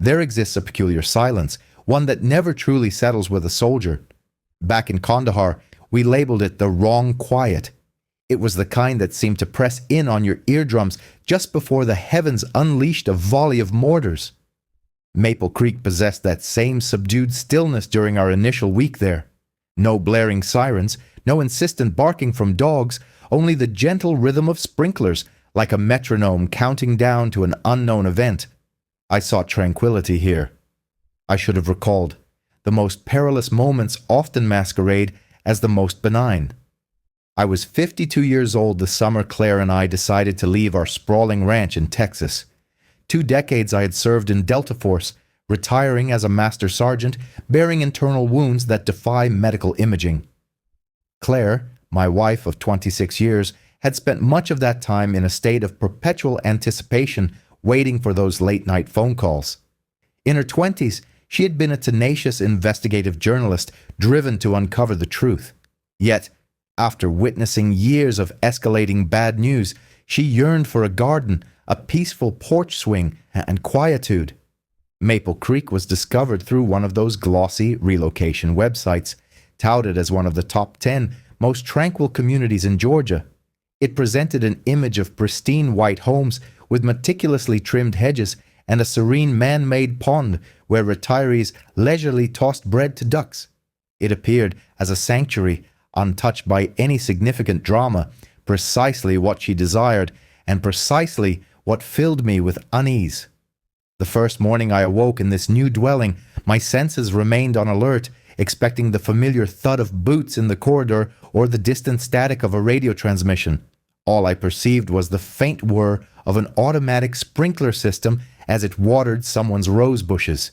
There exists a peculiar silence, one that never truly settles with a soldier. Back in Kandahar, we labeled it the wrong quiet. It was the kind that seemed to press in on your eardrums just before the heavens unleashed a volley of mortars. Maple Creek possessed that same subdued stillness during our initial week there. No blaring sirens, no insistent barking from dogs, only the gentle rhythm of sprinklers, like a metronome counting down to an unknown event. I sought tranquility here. I should have recalled. The most perilous moments often masquerade as the most benign. I was 52 years old the summer Claire and I decided to leave our sprawling ranch in Texas. 2 decades I had served in Delta Force, retiring as a master sergeant, bearing internal wounds that defy medical imaging. Claire, my wife of 26 years, had spent much of that time in a state of perpetual anticipation, waiting for those late-night phone calls. In her 20s, she had been a tenacious investigative journalist driven to uncover the truth. Yet, after witnessing years of escalating bad news, she yearned for a garden, a peaceful porch swing, and quietude. Maple Creek was discovered through one of those glossy relocation websites, touted as one of the top 10 most tranquil communities in Georgia. It presented an image of pristine white homes with meticulously trimmed hedges and a serene man-made pond where retirees leisurely tossed bread to ducks. It appeared as a sanctuary, untouched by any significant drama, precisely what she desired, and precisely what filled me with unease. The first morning I awoke in this new dwelling, my senses remained on alert, expecting the familiar thud of boots in the corridor or the distant static of a radio transmission. All I perceived was the faint whir of an automatic sprinkler system as it watered someone's rose bushes.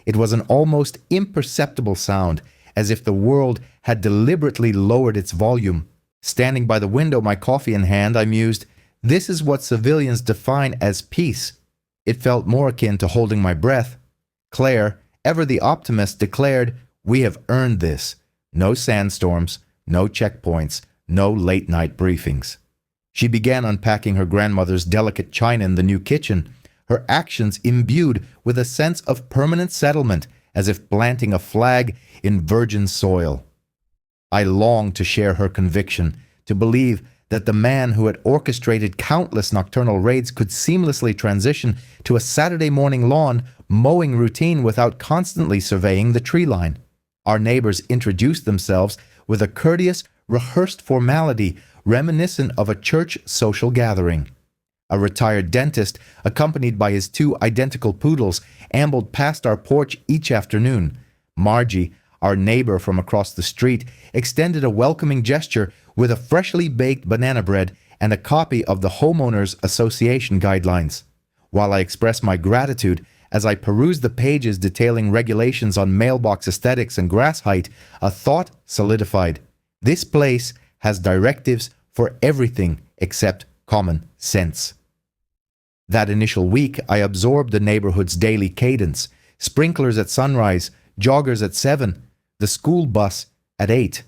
It was an almost imperceptible sound, as if the world had deliberately lowered its volume. Standing by the window, my coffee in hand, I mused, this is what civilians define as peace. It felt more akin to holding my breath. Claire, ever the optimist, declared, we have earned this. No sandstorms, no checkpoints, no late-night briefings. She began unpacking her grandmother's delicate china in the new kitchen, her actions imbued with a sense of permanent settlement, as if planting a flag in virgin soil. I longed to share her conviction, to believe that the man who had orchestrated countless nocturnal raids could seamlessly transition to a Saturday morning lawn mowing routine without constantly surveying the tree line. Our neighbors introduced themselves with a courteous, rehearsed formality reminiscent of a church social gathering. A retired dentist, accompanied by his 2 identical poodles, ambled past our porch each afternoon. Margie, our neighbor from across the street, extended a welcoming gesture with a freshly baked banana bread and a copy of the Homeowners Association guidelines. While I expressed my gratitude as I perused the pages detailing regulations on mailbox aesthetics and grass height, a thought solidified. This place has directives for everything except common sense. That initial week, I absorbed the neighborhood's daily cadence: sprinklers at sunrise, joggers at 7, the school bus at 8.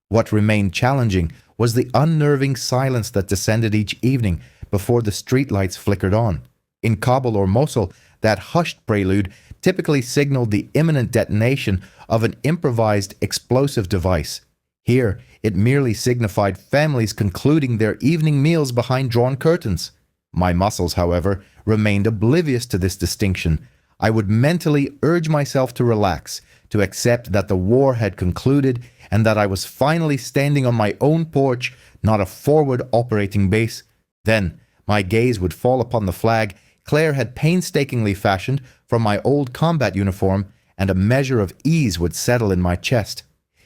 What remained challenging was the unnerving silence that descended each evening before the streetlights flickered on. In Kabul or Mosul, that hushed prelude typically signaled the imminent detonation of an improvised explosive device. Here, it merely signified families concluding their evening meals behind drawn curtains. My muscles, however, remained oblivious to this distinction. I would mentally urge myself to relax, to accept that the war had concluded and that I was finally standing on my own porch, not a forward operating base. Then, my gaze would fall upon the flag Claire had painstakingly fashioned from my old combat uniform, and a measure of ease would settle in my chest.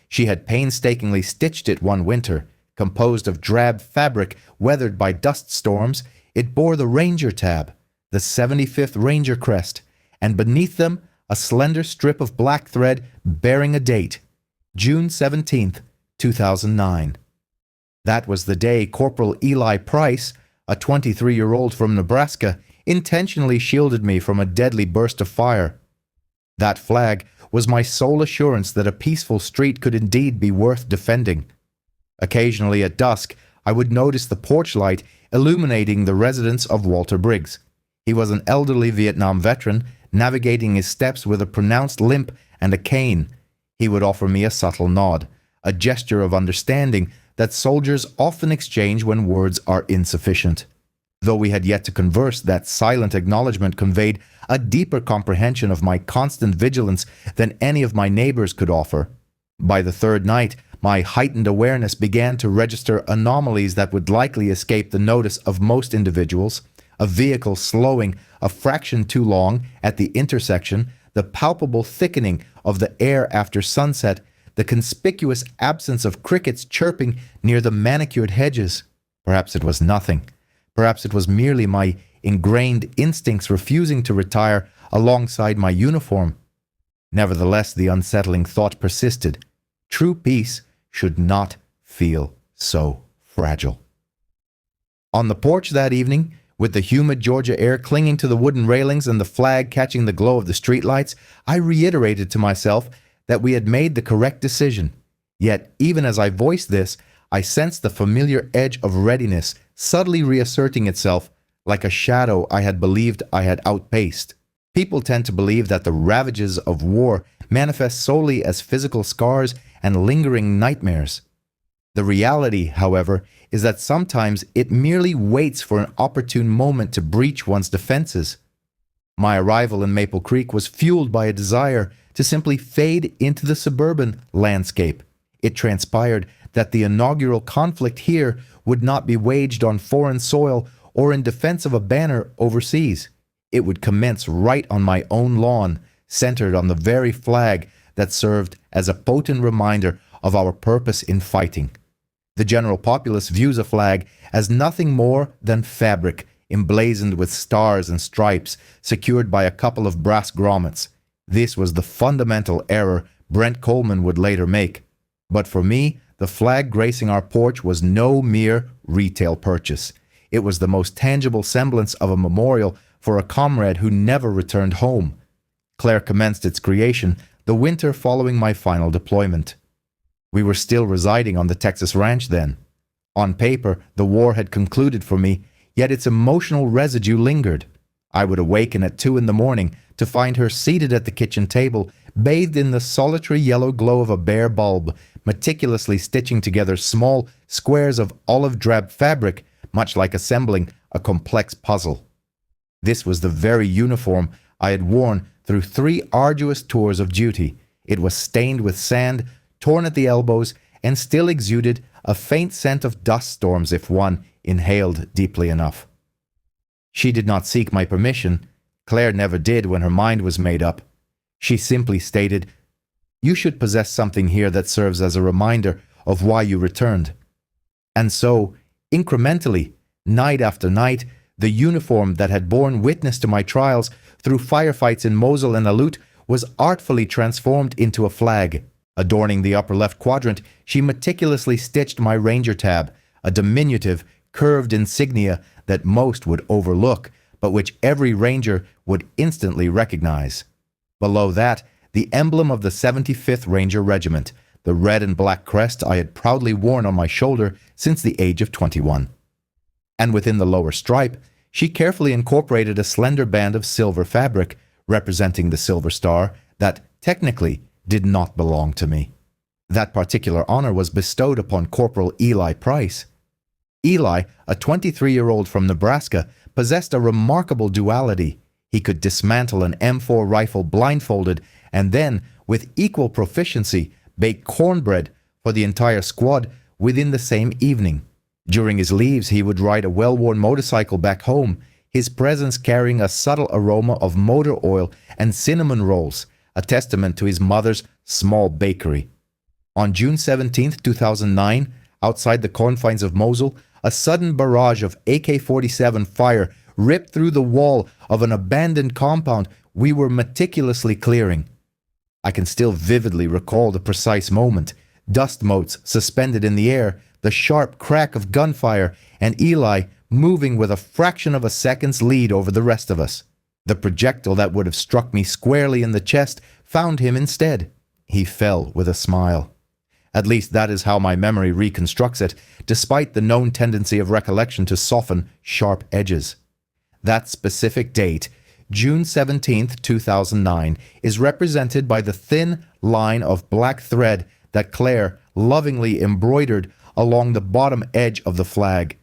She had painstakingly stitched it one winter. Composed of drab fabric weathered by dust storms, it bore the Ranger tab, the 75th Ranger crest, and beneath them a slender strip of black thread bearing a date, June 17th, 2009. That was the day Corporal Eli Price, a 23-year-old from Nebraska, intentionally shielded me from a deadly burst of fire. That flag was my sole assurance that a peaceful street could indeed be worth defending. Occasionally at dusk, I would notice the porch light illuminating the residence of Walter Briggs. He was an elderly Vietnam veteran, navigating his steps with a pronounced limp and a cane, he would offer me a subtle nod, a gesture of understanding that soldiers often exchange when words are insufficient. Though we had yet to converse, that silent acknowledgement conveyed a deeper comprehension of my constant vigilance than any of my neighbors could offer. By the third night, my heightened awareness began to register anomalies that would likely escape the notice of most individuals: a vehicle slowing a fraction too long at the intersection, the palpable thickening of the air after sunset, the conspicuous absence of crickets chirping near the manicured hedges. Perhaps it was nothing. Perhaps it was merely my ingrained instincts refusing to retire alongside my uniform. Nevertheless, the unsettling thought persisted. True peace should not feel so fragile. On the porch that evening, with the humid Georgia air clinging to the wooden railings and the flag catching the glow of the streetlights, I reiterated to myself that we had made the correct decision. Yet, even as I voiced this, I sensed the familiar edge of readiness subtly reasserting itself, like a shadow I had believed I had outpaced. People tend to believe that the ravages of war manifest solely as physical scars and lingering nightmares. The reality, however, is that sometimes it merely waits for an opportune moment to breach one's defenses. My arrival in Maple Creek was fueled by a desire to simply fade into the suburban landscape. It transpired that the inaugural conflict here would not be waged on foreign soil or in defense of a banner overseas. It would commence right on my own lawn, centered on the very flag that served as a potent reminder of our purpose in fighting. The general populace views a flag as nothing more than fabric, emblazoned with stars and stripes, secured by a couple of brass grommets. This was the fundamental error Brent Coleman would later make. But for me, the flag gracing our porch was no mere retail purchase. It was the most tangible semblance of a memorial for a comrade who never returned home. Claire commenced its creation the winter following my final deployment. We were still residing on the Texas ranch then. On paper, the war had concluded for me, yet its emotional residue lingered. I would awaken at 2 a.m. to find her seated at the kitchen table, bathed in the solitary yellow glow of a bare bulb, meticulously stitching together small squares of olive drab fabric, much like assembling a complex puzzle. This was the very uniform I had worn through 3 arduous tours of duty. It was stained with sand, torn at the elbows, and still exuded a faint scent of dust storms if one inhaled deeply enough. She did not seek my permission. Claire never did when her mind was made up. She simply stated, "You should possess something here that serves as a reminder of why you returned." And so, incrementally, night after night, the uniform that had borne witness to my trials through firefights in Mosul and Aleut was artfully transformed into a flag. Adorning the upper left quadrant, she meticulously stitched my Ranger tab, a diminutive, curved insignia that most would overlook, but which every Ranger would instantly recognize. Below that, the emblem of the 75th Ranger Regiment, the red and black crest I had proudly worn on my shoulder since the age of 21. And within the lower stripe, she carefully incorporated a slender band of silver fabric, representing the Silver Star, that technically did not belong to me. That particular honor was bestowed upon Corporal Eli Price. Eli, a 23-year-old from Nebraska, possessed a remarkable duality. He could dismantle an M4 rifle blindfolded and then, with equal proficiency, bake cornbread for the entire squad within the same evening. During his leaves, he would ride a well-worn motorcycle back home, his presence carrying a subtle aroma of motor oil and cinnamon rolls, a testament to his mother's small bakery. On June 17, 2009, outside the confines of Mosul, a sudden barrage of AK-47 fire ripped through the wall of an abandoned compound we were meticulously clearing. I can still vividly recall the precise moment: dust motes suspended in the air, the sharp crack of gunfire, and Eli moving with a fraction of a second's lead over the rest of us. The projectile that would have struck me squarely in the chest found him instead. He fell with a smile. At least that is how my memory reconstructs it, despite the known tendency of recollection to soften sharp edges. That specific date, June 17th, 2009, is represented by the thin line of black thread that Claire lovingly embroidered along the bottom edge of the flag.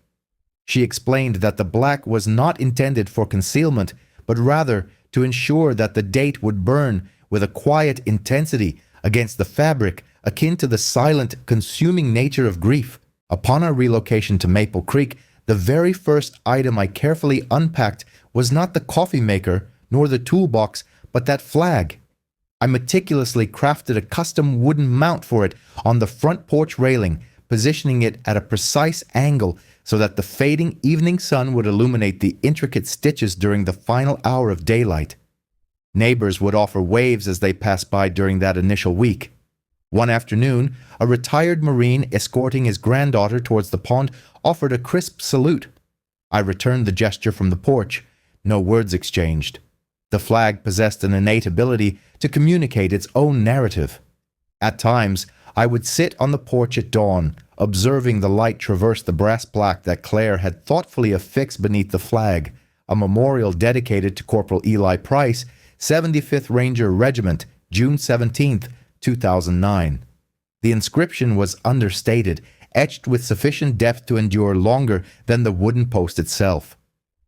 She explained that the black was not intended for concealment, but rather to ensure that the date would burn with a quiet intensity against the fabric akin to the silent, consuming nature of grief. Upon our relocation to Maple Creek, the very first item I carefully unpacked was not the coffee maker nor the toolbox, but that flag. I meticulously crafted a custom wooden mount for it on the front porch railing, positioning it at a precise angle so that the fading evening sun would illuminate the intricate stitches during the final hour of daylight. Neighbors would offer waves as they passed by during that initial week. One afternoon, a retired Marine escorting his granddaughter towards the pond offered a crisp salute. I returned the gesture from the porch. No words exchanged. The flag possessed an innate ability to communicate its own narrative. At times, I would sit on the porch at dawn, observing the light traverse the brass plaque that Claire had thoughtfully affixed beneath the flag, a memorial dedicated to Corporal Eli Price, 75th Ranger Regiment, June 17th, 2009. The inscription was understated, etched with sufficient depth to endure longer than the wooden post itself.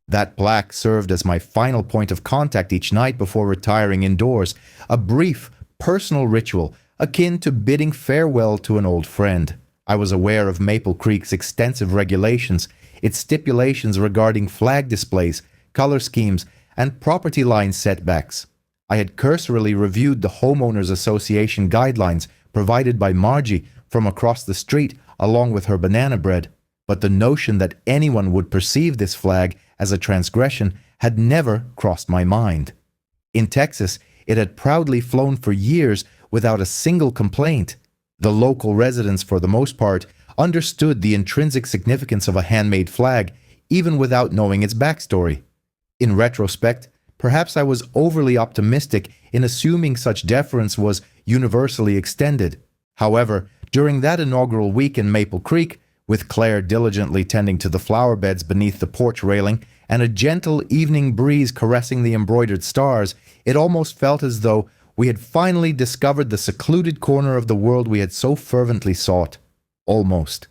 That plaque served as my final point of contact each night before retiring indoors, a brief, personal ritual akin to bidding farewell to an old friend. I was aware of Maple Creek's extensive regulations, its stipulations regarding flag displays, color schemes, and property line setbacks. I had cursorily reviewed the Homeowners Association guidelines provided by Margie from across the street along with her banana bread, but the notion that anyone would perceive this flag as a transgression had never crossed my mind. In Texas, it had proudly flown for years without a single complaint. The local residents, for the most part, understood the intrinsic significance of a handmade flag, even without knowing its backstory. In retrospect, perhaps I was overly optimistic in assuming such deference was universally extended. However, during that inaugural week in Maple Creek, with Claire diligently tending to the flower beds beneath the porch railing and a gentle evening breeze caressing the embroidered stars, it almost felt as though we had finally discovered the secluded corner of the world we had so fervently sought. Almost.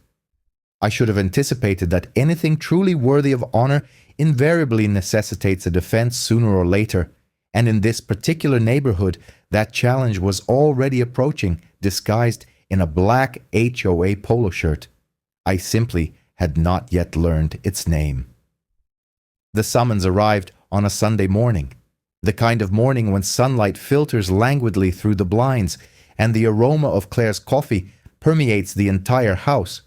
I should have anticipated that anything truly worthy of honor invariably necessitates a defense sooner or later, and in this particular neighborhood, that challenge was already approaching, disguised in a black HOA polo shirt. I simply had not yet learned its name. The summons arrived on a Sunday morning, the kind of morning when sunlight filters languidly through the blinds and the aroma of Claire's coffee permeates the entire house.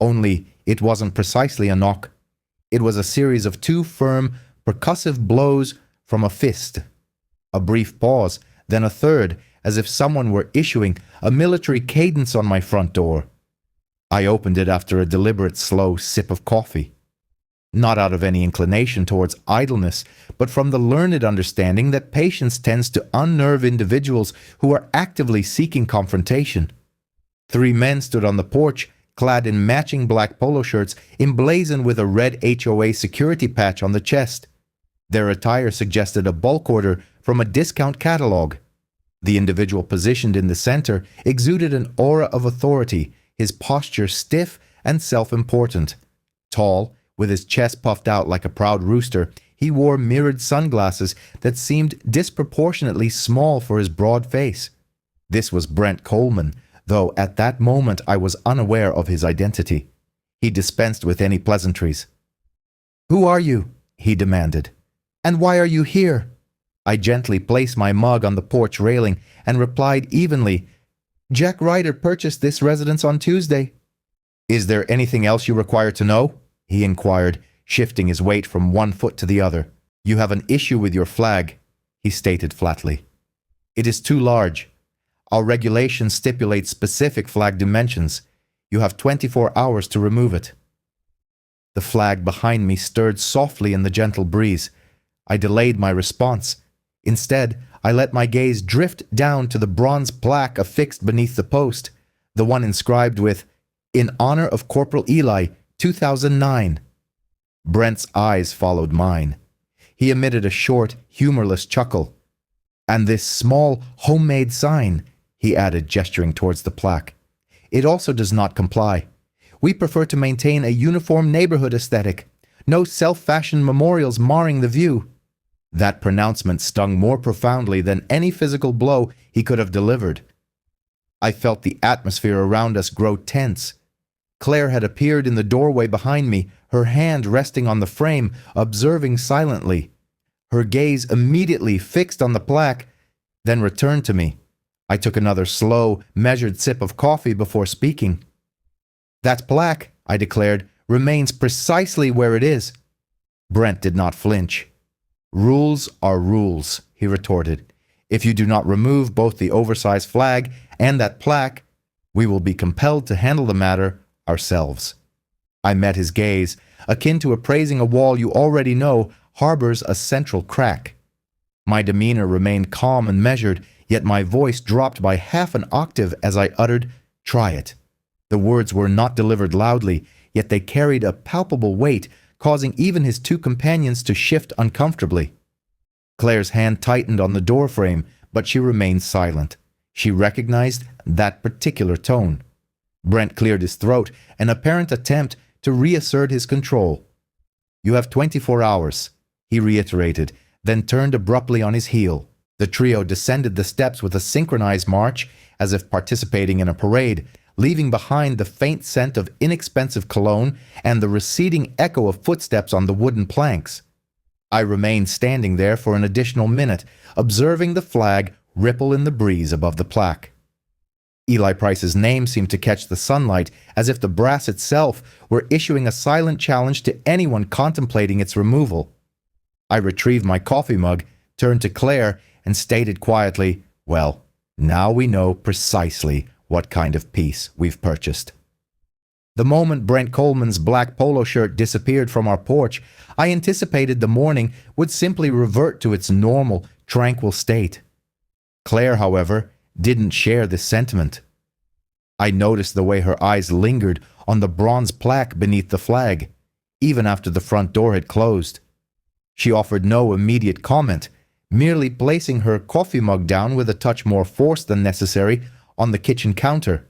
Only it wasn't precisely a knock. It was a series of two firm, percussive blows from a fist. A brief pause, then a third, as if someone were issuing a military cadence on my front door. I opened it after a deliberate, slow sip of coffee. Not out of any inclination towards idleness, but from the learned understanding that patience tends to unnerve individuals who are actively seeking confrontation. 3 men stood on the porch, clad in matching black polo shirts emblazoned with a red HOA security patch on the chest. Their attire suggested a bulk order from a discount catalog. The individual positioned in the center exuded an aura of authority, his posture stiff and self-important. Tall, with his chest puffed out like a proud rooster, he wore mirrored sunglasses that seemed disproportionately small for his broad face. This was Brent Coleman, though at that moment I was unaware of his identity. He dispensed with any pleasantries. "Who are you?" he demanded. "And why are you here?" I gently placed my mug on the porch railing and replied evenly, "Jack Ryder purchased this residence on Tuesday." "Is there anything else you require to know?" he inquired, shifting his weight from one foot to the other. "You have an issue with your flag," he stated flatly. "It is too large. Our regulations stipulate specific flag dimensions. You have 24 hours to remove it." The flag behind me stirred softly in the gentle breeze. I delayed my response. Instead, I let my gaze drift down to the bronze plaque affixed beneath the post, the one inscribed with, "In honor of Corporal Eli, 2009. Brent's eyes followed mine. He emitted a short, humorless chuckle. "And this small, homemade sign," he added, gesturing towards the plaque. "It also does not comply. We prefer to maintain a uniform neighborhood aesthetic. No self-fashioned memorials marring the view." That pronouncement stung more profoundly than any physical blow he could have delivered. I felt the atmosphere around us grow tense. Claire had appeared in the doorway behind me, her hand resting on the frame, observing silently. Her gaze immediately fixed on the plaque, then returned to me. I took another slow, measured sip of coffee before speaking. "That plaque," I declared, "remains precisely where it is." Brent did not flinch. "Rules are rules," he retorted. "If you do not remove both the oversized flag and that plaque, we will be compelled to handle the matter ourselves." I met his gaze, akin to appraising a wall you already know harbors a central crack. My demeanor remained calm and measured, yet my voice dropped by half an octave as I uttered, "Try it." The words were not delivered loudly, yet they carried a palpable weight, causing even his two companions to shift uncomfortably. Claire's hand tightened on the doorframe, but she remained silent. She recognized that particular tone. Brent cleared his throat, an apparent attempt to reassert his control. "You have 24 hours, he reiterated, then turned abruptly on his heel. The trio descended the steps with a synchronized march, as if participating in a parade, leaving behind the faint scent of inexpensive cologne and the receding echo of footsteps on the wooden planks. I remained standing there for an additional minute, observing the flag ripple in the breeze above the plaque. Eli Price's name seemed to catch the sunlight, as if the brass itself were issuing a silent challenge to anyone contemplating its removal. I retrieved my coffee mug, turned to Claire, and stated quietly, "Well, now we know precisely what kind of piece we've purchased." The moment Brent Coleman's black polo shirt disappeared from our porch, I anticipated the morning would simply revert to its normal, tranquil state. Claire, however, didn't share this sentiment. I noticed the way her eyes lingered on the bronze plaque beneath the flag, even after the front door had closed. She offered no immediate comment, merely placing her coffee mug down with a touch more force than necessary on the kitchen counter.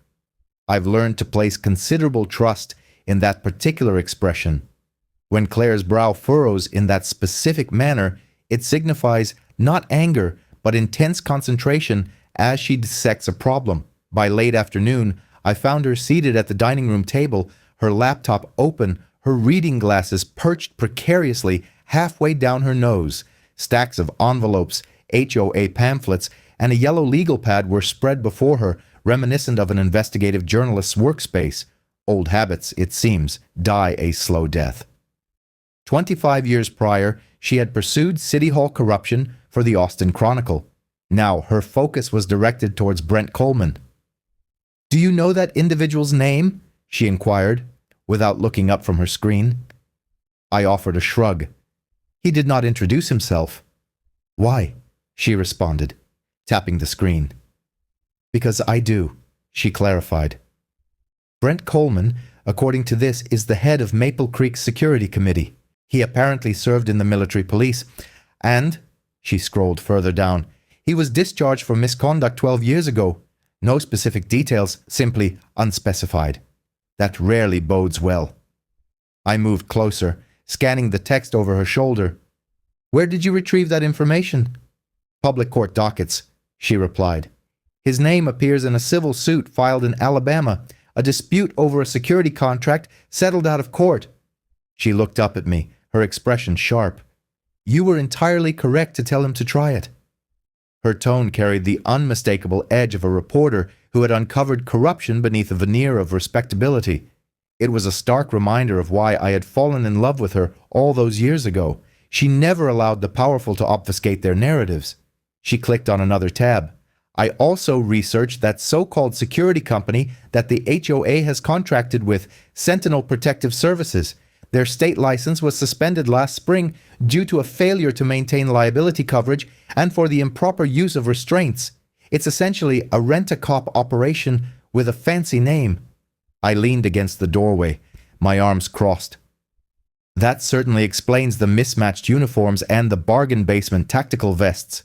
I've learned to place considerable trust in that particular expression. When Claire's brow furrows in that specific manner, it signifies not anger, but intense concentration as she dissects a problem. By late afternoon, I found her seated at the dining room table, her laptop open, her reading glasses perched precariously halfway down her nose. Stacks of envelopes, HOA pamphlets, and a yellow legal pad were spread before her, reminiscent of an investigative journalist's workspace. Old habits, it seems, die a slow death. 25 years prior, she had pursued City Hall corruption for the Austin Chronicle. Now her focus was directed towards Brent Coleman. "Do you know that individual's name?" she inquired, without looking up from her screen. I offered a shrug. He did not introduce himself. "Why?" she responded, tapping the screen. "Because I do," she clarified. Brent Coleman, according to this, is the head of Maple Creek Security Committee. He apparently served in the military police, and, she scrolled further down, he was discharged for misconduct 12 years ago. No specific details, simply unspecified. That rarely bodes well. I moved closer, scanning the text over her shoulder. "Where did you retrieve that information?" "Public court dockets," she replied. "His name appears in a civil suit filed in Alabama, a dispute over a security contract settled out of court." She looked up at me, her expression sharp. "You were entirely correct to tell him to try it." Her tone carried the unmistakable edge of a reporter who had uncovered corruption beneath a veneer of respectability. It was a stark reminder of why I had fallen in love with her all those years ago. She never allowed the powerful to obfuscate their narratives. She clicked on another tab. "I also researched that so-called security company that the HOA has contracted with, Sentinel Protective Services. Their state license was suspended last spring due to a failure to maintain liability coverage and for the improper use of restraints. It's essentially a rent-a-cop operation with a fancy name." I leaned against the doorway, my arms crossed. That certainly explains the mismatched uniforms and the bargain basement tactical vests.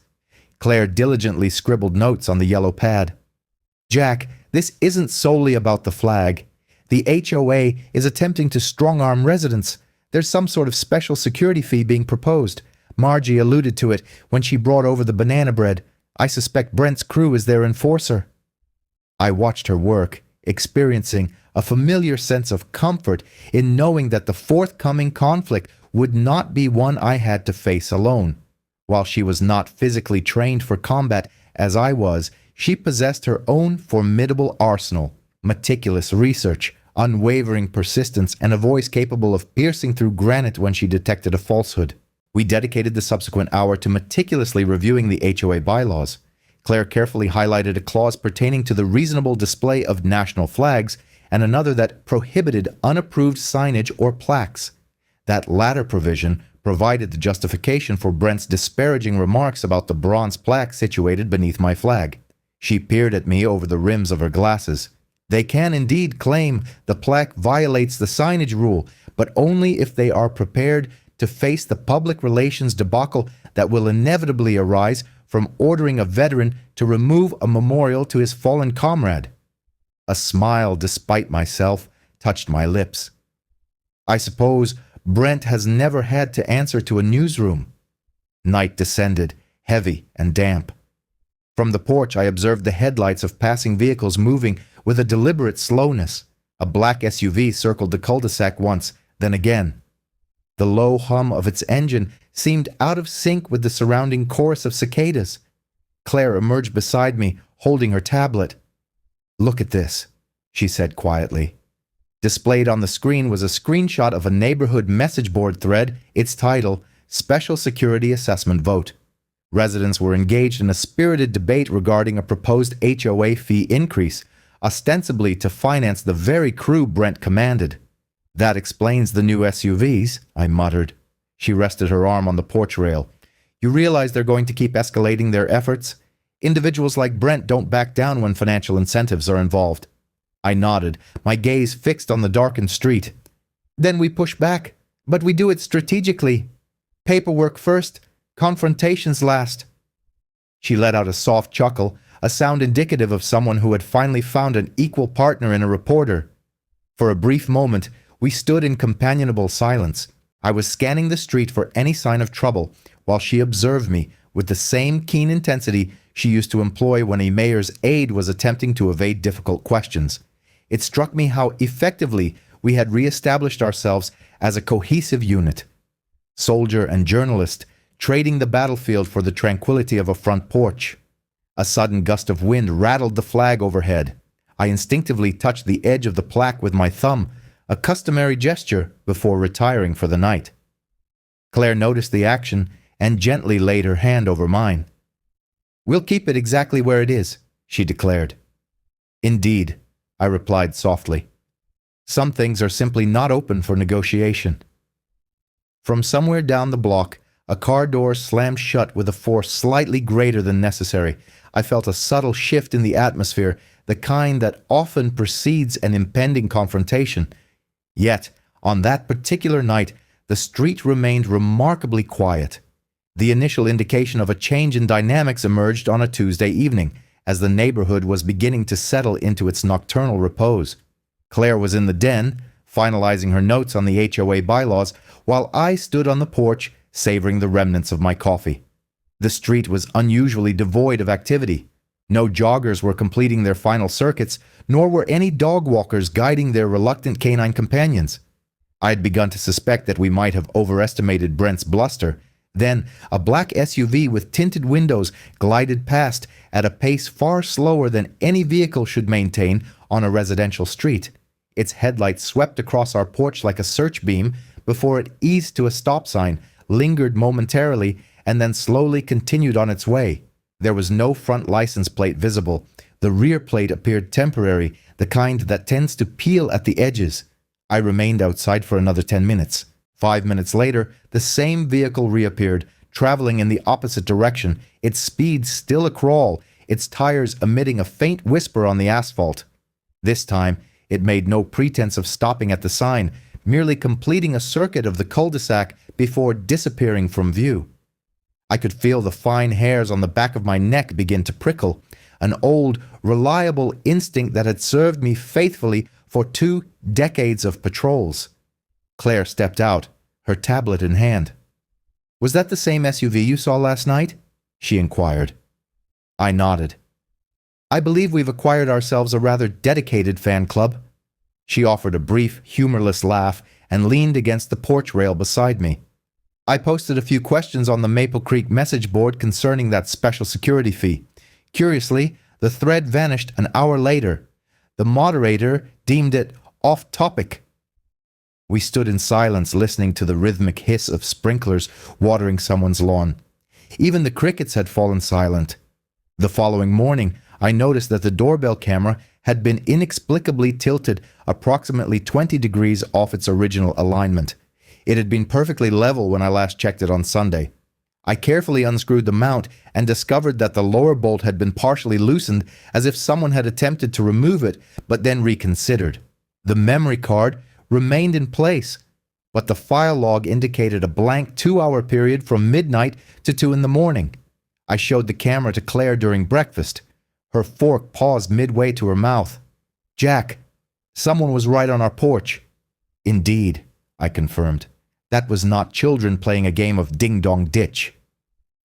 Claire diligently scribbled notes on the yellow pad. Jack, this isn't solely about the flag. The HOA is attempting to strong-arm residents. There's some sort of special security fee being proposed. Margie alluded to it when she brought over the banana bread. I suspect Brent's crew is their enforcer. I watched her work, experiencing a familiar sense of comfort in knowing that the forthcoming conflict would not be one I had to face alone. While she was not physically trained for combat as I was, she possessed her own formidable arsenal, meticulous research, unwavering persistence, and a voice capable of piercing through granite when she detected a falsehood. We dedicated the subsequent hour to meticulously reviewing the HOA bylaws. Claire carefully highlighted a clause pertaining to the reasonable display of national flags and another that prohibited unapproved signage or plaques. That latter provision provided the justification for Brent's disparaging remarks about the bronze plaque situated beneath my flag. She peered at me over the rims of her glasses. They can indeed claim the plaque violates the signage rule, but only if they are prepared to face the public relations debacle that will inevitably arise from ordering a veteran to remove a memorial to his fallen comrade. A smile, despite myself, touched my lips. I suppose Brent has never had to answer to a newsroom. Night descended, heavy and damp. From the porch I observed the headlights of passing vehicles moving with a deliberate slowness. A black SUV circled the cul-de-sac once, then again. The low hum of its engine seemed out of sync with the surrounding chorus of cicadas. Claire emerged beside me, holding her tablet. "Look at this," she said quietly. Displayed on the screen was a screenshot of a neighborhood message board thread, its title, Special Security Assessment Vote. Residents were engaged in a spirited debate regarding a proposed HOA fee increase, ostensibly to finance the very crew Brent commanded. "That explains the new SUVs," I muttered. She rested her arm on the porch rail. "You realize they're going to keep escalating their efforts? Individuals like Brent don't back down when financial incentives are involved." I nodded, my gaze fixed on the darkened street. "Then we push back, but we do it strategically. Paperwork first, confrontations last." She let out a soft chuckle, a sound indicative of someone who had finally found an equal partner in a reporter. For a brief moment, we stood in companionable silence. I was scanning the street for any sign of trouble, while she observed me with the same keen intensity she used to employ when a mayor's aide was attempting to evade difficult questions. It struck me how effectively we had re-established ourselves as a cohesive unit. Soldier and journalist, trading the battlefield for the tranquility of a front porch. A sudden gust of wind rattled the flag overhead. I instinctively touched the edge of the plaque with my thumb, a customary gesture before retiring for the night. Claire noticed the action and gently laid her hand over mine. "We'll keep it exactly where it is," she declared. "Indeed," I replied softly. "Some things are simply not open for negotiation." From somewhere down the block, a car door slammed shut with a force slightly greater than necessary. I felt a subtle shift in the atmosphere, the kind that often precedes an impending confrontation. Yet, on that particular night, the street remained remarkably quiet. The initial indication of a change in dynamics emerged on a Tuesday evening, as the neighborhood was beginning to settle into its nocturnal repose. Claire was in the den, finalizing her notes on the HOA bylaws, while I stood on the porch, savoring the remnants of my coffee. The street was unusually devoid of activity. No joggers were completing their final circuits, nor were any dog walkers guiding their reluctant canine companions. I had begun to suspect that we might have overestimated Brent's bluster. Then, a black SUV with tinted windows glided past at a pace far slower than any vehicle should maintain on a residential street. Its headlights swept across our porch like a search beam before it eased to a stop sign, lingered momentarily, and then slowly continued on its way. There was no front license plate visible. The rear plate appeared temporary, the kind that tends to peel at the edges. I remained outside for another 10 minutes. 5 minutes later, the same vehicle reappeared, traveling in the opposite direction, its speed still a crawl, its tires emitting a faint whisper on the asphalt. This time, it made no pretense of stopping at the sign, merely completing a circuit of the cul-de-sac before disappearing from view. I could feel the fine hairs on the back of my neck begin to prickle, an old, reliable instinct that had served me faithfully for 2 decades of patrols. Claire stepped out, her tablet in hand. "Was that the same SUV you saw last night?" she inquired. I nodded. "I believe we've acquired ourselves a rather dedicated fan club." She offered a brief, humorless laugh and leaned against the porch rail beside me. "I posted a few questions on the Maple Creek message board concerning that special security fee. Curiously, the thread vanished an hour later. The moderator deemed it off-topic." We stood in silence, listening to the rhythmic hiss of sprinklers watering someone's lawn. Even the crickets had fallen silent. The following morning, I noticed that the doorbell camera had been inexplicably tilted approximately 20 degrees off its original alignment. It had been perfectly level when I last checked it on Sunday. I carefully unscrewed the mount and discovered that the lower bolt had been partially loosened, as if someone had attempted to remove it but then reconsidered. The memory card remained in place, but the file log indicated a blank 2-hour period from midnight to 2 in the morning. I showed the camera to Claire during breakfast. Her fork paused midway to her mouth. "Jack, someone was right on our porch." "Indeed," I confirmed. "That was not children playing a game of ding-dong ditch."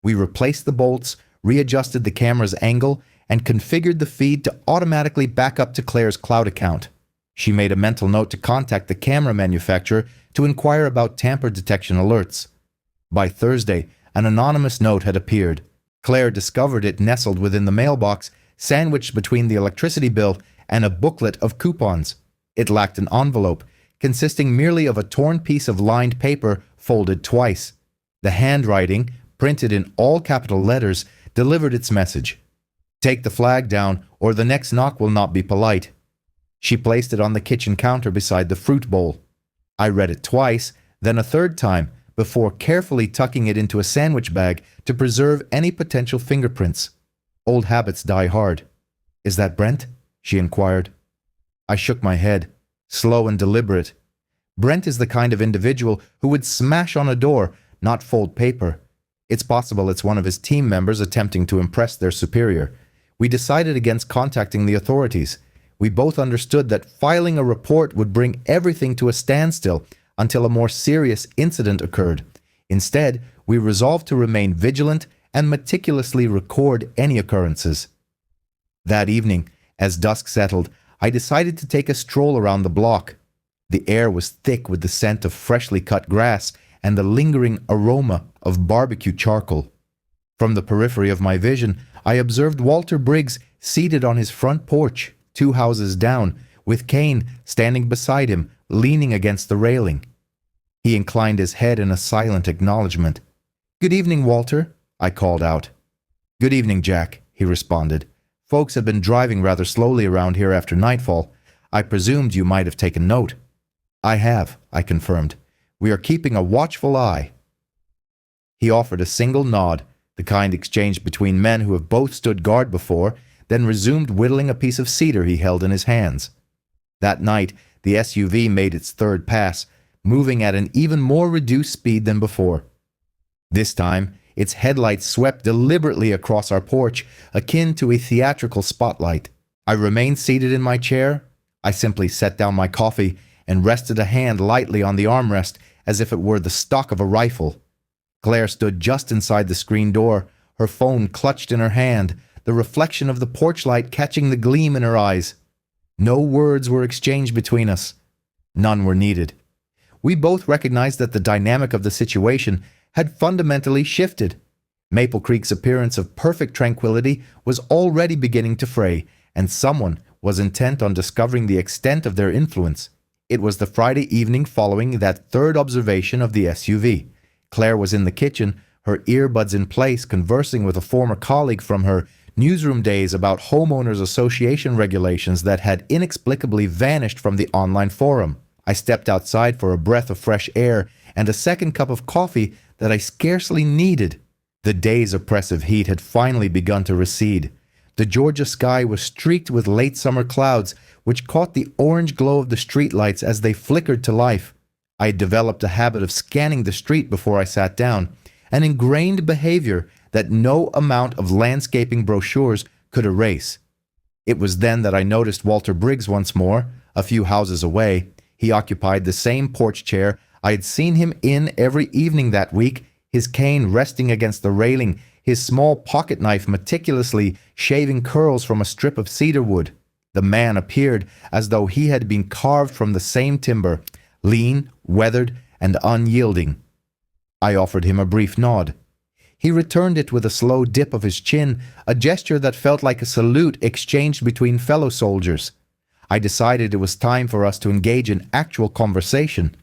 We replaced the bolts, readjusted the camera's angle, and configured the feed to automatically back up to Claire's cloud account. She made a mental note to contact the camera manufacturer to inquire about tamper detection alerts. By Thursday, an anonymous note had appeared. Claire discovered it nestled within the mailbox, sandwiched between the electricity bill and a booklet of coupons. It lacked an envelope, consisting merely of a torn piece of lined paper folded twice. The handwriting, printed in all capital letters, delivered its message. "Take the flag down, or the next knock will not be polite." She placed it on the kitchen counter beside the fruit bowl. I read it twice, then a third time, before carefully tucking it into a sandwich bag to preserve any potential fingerprints. Old habits die hard. "Is that Brent?" she inquired. I shook my head, slow and deliberate. Brent is the kind of individual who would smash on a door, not fold paper. It's possible it's one of his team members attempting to impress their superior. We decided against contacting the authorities. We both understood that filing a report would bring everything to a standstill until a more serious incident occurred. Instead, we resolved to remain vigilant and meticulously record any occurrences. That evening, as dusk settled, I decided to take a stroll around the block. The air was thick with the scent of freshly cut grass and the lingering aroma of barbecue charcoal. From the periphery of my vision, I observed Walter Briggs seated on his front porch, 2 houses down, with Kane standing beside him, leaning against the railing. He inclined his head in a silent acknowledgement. "Good evening, Walter," I called out. "Good evening, Jack," he responded. "Folks have been driving rather slowly around here after nightfall. I presumed you might have taken note." "I have," I confirmed. "We are keeping a watchful eye." He offered a single nod, the kind exchanged between men who have both stood guard before, then resumed whittling a piece of cedar he held in his hands. That night, the SUV made its third pass, moving at an even more reduced speed than before. This time, its headlights swept deliberately across our porch, akin to a theatrical spotlight. I remained seated in my chair. I simply set down my coffee and rested a hand lightly on the armrest as if it were the stock of a rifle. Claire stood just inside the screen door, her phone clutched in her hand, the reflection of the porch light catching the gleam in her eyes. No words were exchanged between us. None were needed. We both recognized that the dynamic of the situation had fundamentally shifted. Maple Creek's appearance of perfect tranquility was already beginning to fray, and someone was intent on discovering the extent of their influence. It was the Friday evening following that third observation of the SUV. Claire was in the kitchen, her earbuds in place, conversing with a former colleague from her newsroom days about homeowners association regulations that had inexplicably vanished from the online forum. I stepped outside for a breath of fresh air and a second cup of coffee that I scarcely needed. The day's oppressive heat had finally begun to recede. The Georgia sky was streaked with late summer clouds, which caught the orange glow of the streetlights as they flickered to life. I had developed a habit of scanning the street before I sat down, an ingrained behavior that no amount of landscaping brochures could erase. It was then that I noticed Walter Briggs once more, a few houses away. He occupied the same porch chair I had seen him in every evening that week, his cane resting against the railing, his small pocket knife meticulously shaving curls from a strip of cedar wood. The man appeared as though he had been carved from the same timber, lean, weathered, and unyielding. I offered him a brief nod. He returned it with a slow dip of his chin, a gesture that felt like a salute exchanged between fellow soldiers. I decided it was time for us to engage in actual conversation.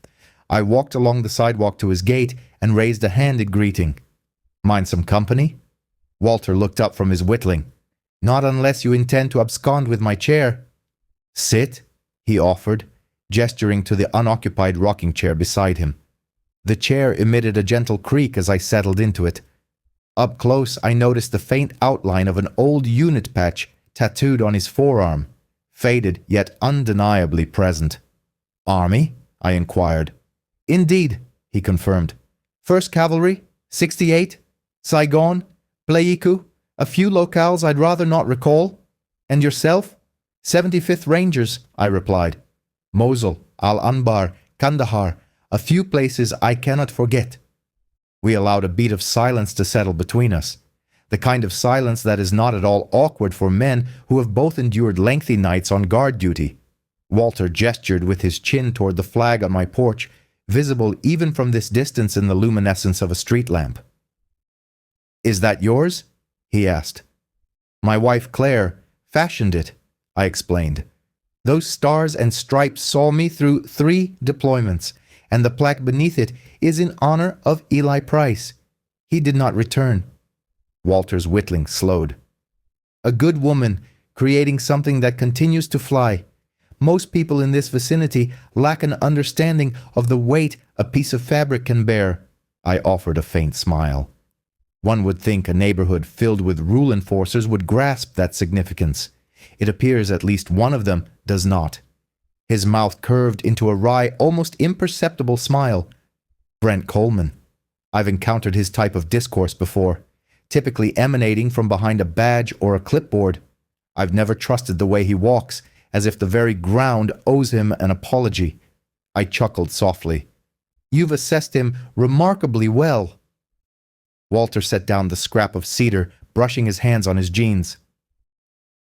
I walked along the sidewalk to his gate and raised a hand in greeting. "Mind some company?" Walter looked up from his whittling. "Not unless you intend to abscond with my chair." "Sit," he offered, gesturing to the unoccupied rocking chair beside him. The chair emitted a gentle creak as I settled into it. Up close, I noticed the faint outline of an old unit patch tattooed on his forearm, faded yet undeniably present. "Army?" I inquired. "Indeed," he confirmed. "First Cavalry, 68, Saigon, Pleiku, a few locales I'd rather not recall. And yourself?" 75th Rangers, I replied. "Mosul, Al-Anbar, Kandahar, a few places I cannot forget." We allowed a beat of silence to settle between us, the kind of silence that is not at all awkward for men who have both endured lengthy nights on guard duty. Walter gestured with his chin toward the flag on my porch, visible even from this distance in the luminescence of a street lamp. "Is that yours?" he asked. "My wife Claire fashioned it," I explained. "Those stars and stripes saw me through 3 deployments, and the plaque beneath it is in honor of Eli Price. He did not return." Walter's whittling slowed. "A good woman, creating something that continues to fly. Most people in this vicinity lack an understanding of the weight a piece of fabric can bear." I offered a faint smile. One would think a neighborhood filled with rule enforcers would grasp that significance. It appears at least one of them does not. His mouth curved into a wry, almost imperceptible smile. Brent Coleman. I've encountered his type of discourse before, typically emanating from behind a badge or a clipboard. I've never trusted the way he walks, as if the very ground owes him an apology. I chuckled softly. "You've assessed him remarkably well." Walter set down the scrap of cedar, brushing his hands on his jeans.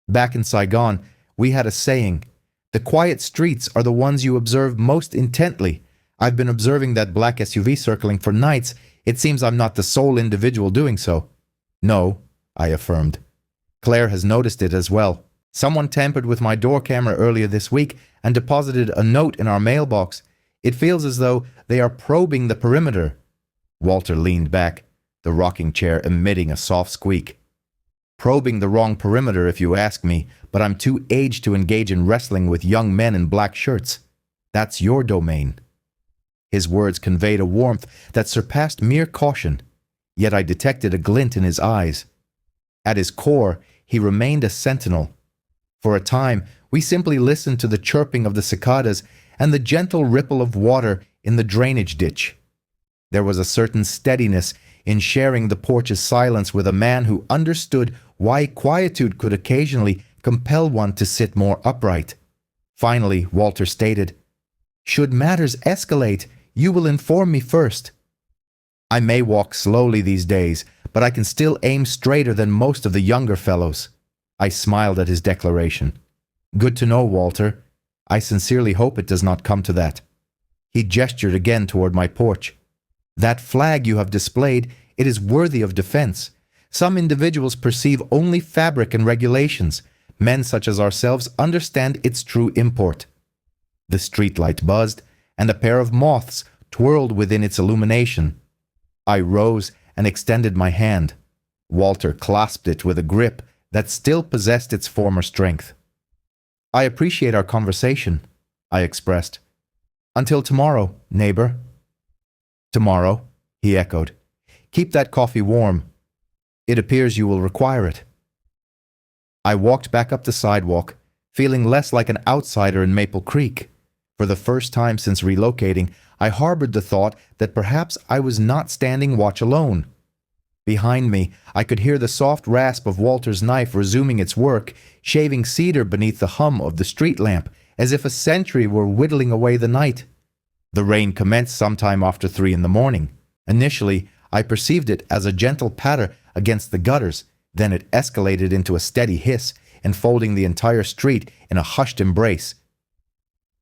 "Back in Saigon, we had a saying, 'The quiet streets are the ones you observe most intently.' I've been observing that black SUV circling for nights. It seems I'm not the sole individual doing so." "No," I affirmed. "Claire has noticed it as well. Someone tampered with my door camera earlier this week and deposited a note in our mailbox. It feels as though they are probing the perimeter." Walter leaned back, the rocking chair emitting a soft squeak. "Probing the wrong perimeter if you ask me, but I'm too aged to engage in wrestling with young men in black shirts. That's your domain." His words conveyed a warmth that surpassed mere caution, yet I detected a glint in his eyes. At his core, he remained a sentinel. For a time, we simply listened to the chirping of the cicadas and the gentle ripple of water in the drainage ditch. There was a certain steadiness in sharing the porch's silence with a man who understood why quietude could occasionally compel one to sit more upright. Finally, Walter stated, "Should matters escalate, you will inform me first." I may walk slowly these days, but I can still aim straighter than most of the younger fellows. I smiled at his declaration. "Good to know, Walter. I sincerely hope it does not come to that." He gestured again toward my porch. "That flag you have displayed, it is worthy of defense. Some individuals perceive only fabric and regulations. Men such as ourselves understand its true import." The streetlight buzzed, and a pair of moths twirled within its illumination. I rose and extended my hand. Walter clasped it with a grip that still possessed its former strength. "I appreciate our conversation," I expressed. "Until tomorrow, neighbor." "Tomorrow," he echoed. "Keep that coffee warm. It appears you will require it." I walked back up the sidewalk, feeling less like an outsider in Maple Creek. For the first time since relocating, I harbored the thought that perhaps I was not standing watch alone. Behind me, I could hear the soft rasp of Walter's knife resuming its work, shaving cedar beneath the hum of the street lamp, as if a sentry were whittling away the night. The rain commenced sometime after 3 in the morning. Initially, I perceived it as a gentle patter against the gutters, then it escalated into a steady hiss, enfolding the entire street in a hushed embrace.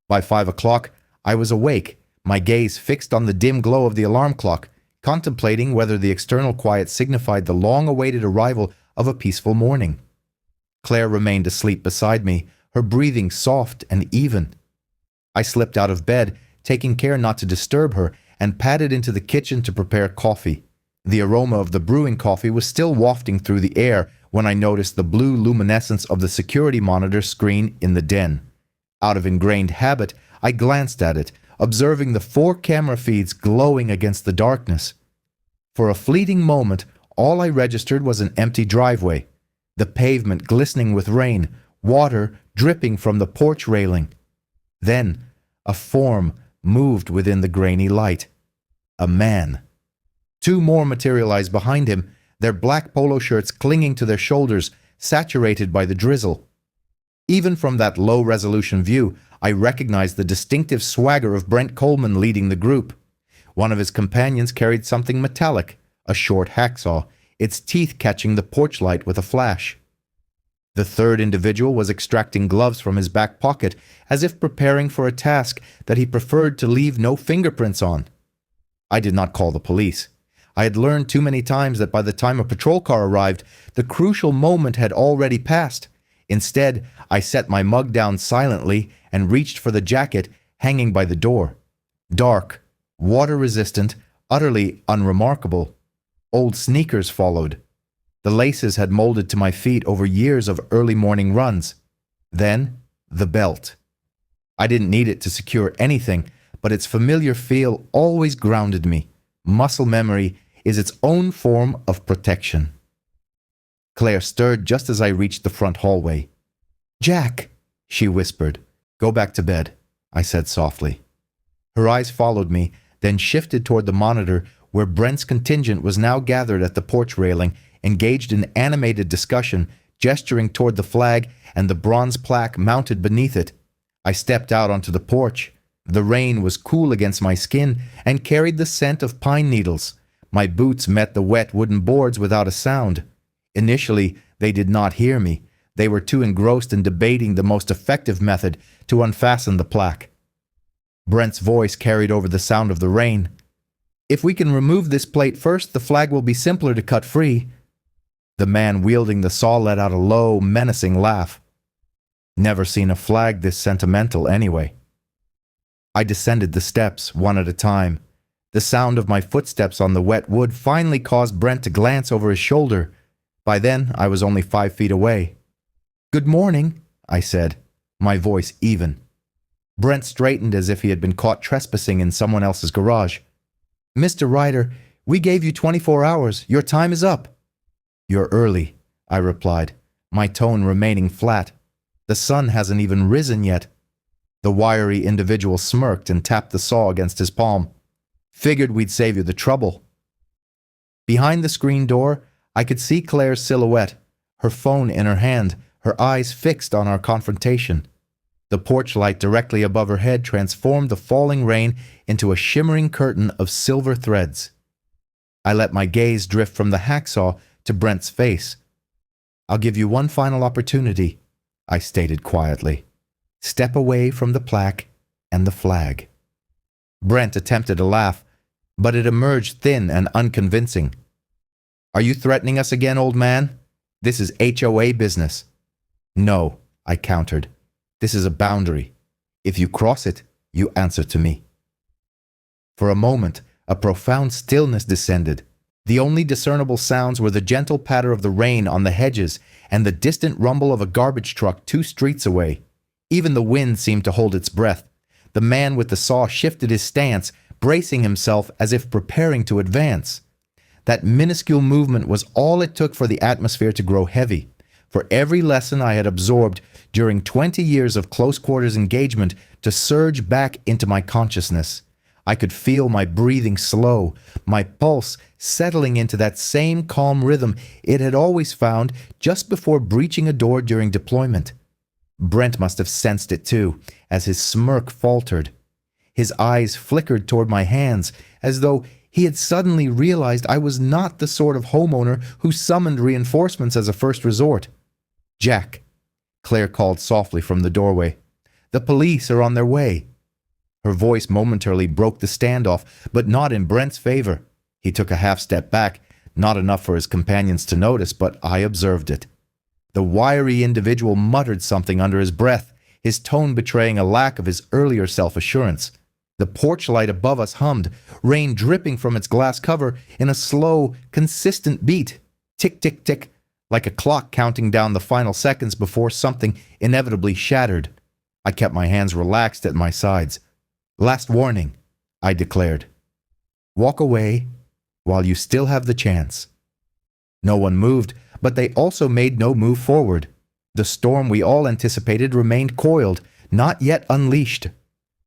By 5 o'clock, I was awake, my gaze fixed on the dim glow of the alarm clock, contemplating whether the external quiet signified the long-awaited arrival of a peaceful morning. Claire remained asleep beside me, her breathing soft and even. I slipped out of bed, taking care not to disturb her, and padded into the kitchen to prepare coffee. The aroma of the brewing coffee was still wafting through the air when I noticed the blue luminescence of the security monitor screen in the den. Out of ingrained habit, I glanced at it, observing the 4 camera feeds glowing against the darkness. For a fleeting moment, all I registered was an empty driveway, the pavement glistening with rain, water dripping from the porch railing. Then, a form moved within the grainy light. A man. 2 more materialized behind him, their black polo shirts clinging to their shoulders, saturated by the drizzle. Even from that low-resolution view, I recognized the distinctive swagger of Brent Coleman leading the group. One of his companions carried something metallic, a short hacksaw, its teeth catching the porch light with a flash. The third individual was extracting gloves from his back pocket, as if preparing for a task that he preferred to leave no fingerprints on. I did not call the police. I had learned too many times that by the time a patrol car arrived, the crucial moment had already passed. Instead, I set my mug down silently and reached for the jacket hanging by the door. Dark, water-resistant, utterly unremarkable. Old sneakers followed. The laces had molded to my feet over years of early morning runs. Then, the belt. I didn't need it to secure anything, but its familiar feel always grounded me. Muscle memory is its own form of protection. Claire stirred just as I reached the front hallway. "Jack," she whispered. "Go back to bed," I said softly. Her eyes followed me, then shifted toward the monitor where Brent's contingent was now gathered at the porch railing, engaged in animated discussion, gesturing toward the flag and the bronze plaque mounted beneath it. I stepped out onto the porch. The rain was cool against my skin and carried the scent of pine needles. My boots met the wet wooden boards without a sound. Initially, they did not hear me. They were too engrossed in debating the most effective method to unfasten the plaque. Brent's voice carried over the sound of the rain. "If we can remove this plate first, the flag will be simpler to cut free." The man wielding the saw let out a low, menacing laugh. Never seen a flag this sentimental anyway. I descended the steps, one at a time. The sound of my footsteps on the wet wood finally caused Brent to glance over his shoulder. By then, I was only 5 feet away. "Good morning," I said, my voice even. Brent straightened as if he had been caught trespassing in someone else's garage. "Mr. Ryder, we gave you 24 hours. Your time is up." "You're early," I replied, my tone remaining flat. "The sun hasn't even risen yet." The wiry individual smirked and tapped the saw against his palm. "Figured we'd save you the trouble." Behind the screen door, I could see Claire's silhouette, her phone in her hand, her eyes fixed on our confrontation. The porch light directly above her head transformed the falling rain into a shimmering curtain of silver threads. I let my gaze drift from the hacksaw to Brent's face. "I'll give you one final opportunity," I stated quietly. "Step away from the plaque and the flag." Brent attempted a laugh, but it emerged thin and unconvincing. "Are you threatening us again, old man? This is HOA business." "No," I countered. "This is a boundary. If you cross it, you answer to me." For a moment, a profound stillness descended. The only discernible sounds were the gentle patter of the rain on the hedges and the distant rumble of a garbage truck 2 streets away. Even the wind seemed to hold its breath. The man with the saw shifted his stance, bracing himself as if preparing to advance. That minuscule movement was all it took for the atmosphere to grow heavy. For every lesson I had absorbed during 20 years of close-quarters engagement to surge back into my consciousness. I could feel my breathing slow, my pulse settling into that same calm rhythm it had always found just before breaching a door during deployment. Brent must have sensed it too, as his smirk faltered. His eyes flickered toward my hands, as though he had suddenly realized I was not the sort of homeowner who summoned reinforcements as a first resort. "Jack," Claire called softly from the doorway. "The police are on their way." Her voice momentarily broke the standoff, but not in Brent's favor. He took a half step back, not enough for his companions to notice, but I observed it. The wiry individual muttered something under his breath, his tone betraying a lack of his earlier self-assurance. The porch light above us hummed, rain dripping from its glass cover in a slow, consistent beat. Tick, tick, tick, like a clock counting down the final seconds before something inevitably shattered. I kept my hands relaxed at my sides. "Last warning," I declared. "Walk away while you still have the chance." No one moved, but they also made no move forward. The storm we all anticipated remained coiled, not yet unleashed.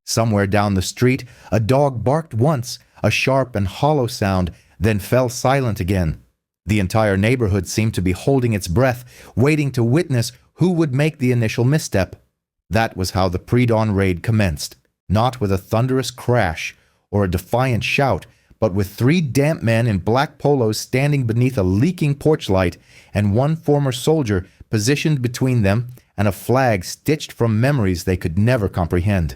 Somewhere down the street, a dog barked once, a sharp and hollow sound, then fell silent again. The entire neighborhood seemed to be holding its breath, waiting to witness who would make the initial misstep. That was how the pre-dawn raid commenced. Not with a thunderous crash or a defiant shout, but with 3 damp men in black polos standing beneath a leaking porch light and one former soldier positioned between them and a flag stitched from memories they could never comprehend.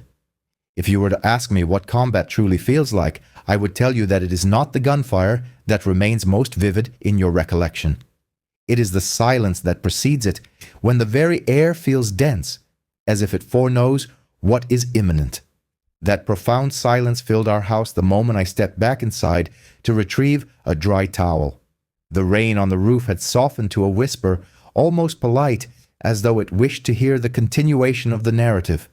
If you were to ask me what combat truly feels like, I would tell you that it is not the gunfire that remains most vivid in your recollection. It is the silence that precedes it, when the very air feels dense, as if it foreknows what is imminent. That profound silence filled our house the moment I stepped back inside to retrieve a dry towel. The rain on the roof had softened to a whisper, almost polite, as though it wished to hear the continuation of the narrative.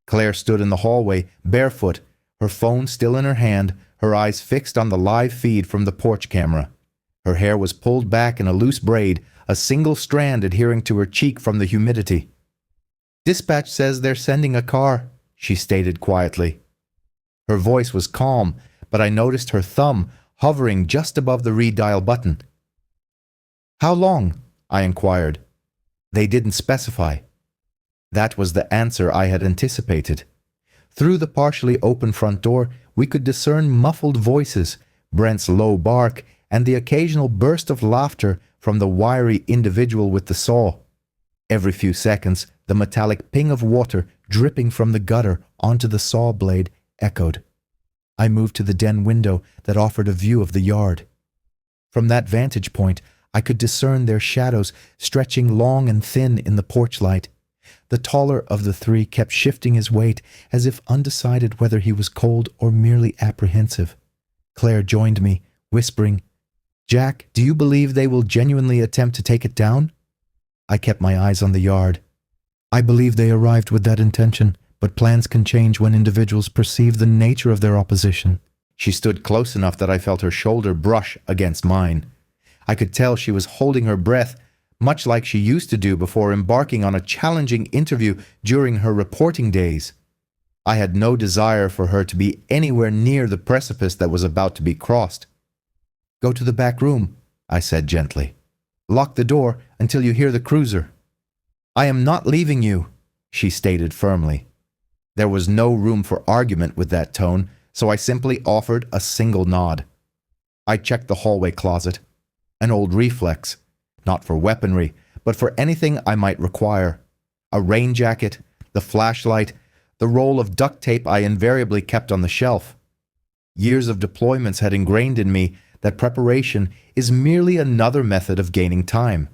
Claire stood in the hallway, barefoot, her phone still in her hand, her eyes fixed on the live feed from the porch camera. Her hair was pulled back in a loose braid, a single strand adhering to her cheek from the humidity. "Dispatch says they're sending a car," she stated quietly. Her voice was calm, but I noticed her thumb hovering just above the redial button. "How long?" I inquired. They didn't specify. That was the answer I had anticipated. Through the partially open front door, we could discern muffled voices, Brent's low bark, and the occasional burst of laughter from the wiry individual with the saw. Every few seconds, the metallic ping of water dripping from the gutter onto the saw blade echoed. I moved to the den window that offered a view of the yard. From that vantage point, I could discern their shadows stretching long and thin in the porch light. The taller of the 3 kept shifting his weight, as if undecided whether he was cold or merely apprehensive. Claire joined me, whispering, "Jack, do you believe they will genuinely attempt to take it down?" I kept my eyes on the yard. "I believe they arrived with that intention, but plans can change when individuals perceive the nature of their opposition." She stood close enough that I felt her shoulder brush against mine. I could tell she was holding her breath, much like she used to do before embarking on a challenging interview during her reporting days. I had no desire for her to be anywhere near the precipice that was about to be crossed. "Go to the back room," I said gently. "Lock the door until you hear the cruiser." "I am not leaving you," she stated firmly. There was no room for argument with that tone, so I simply offered a single nod. I checked the hallway closet. An old reflex, not for weaponry, but for anything I might require. A rain jacket, the flashlight, the roll of duct tape I invariably kept on the shelf. Years of deployments had ingrained in me that preparation is merely another method of gaining time.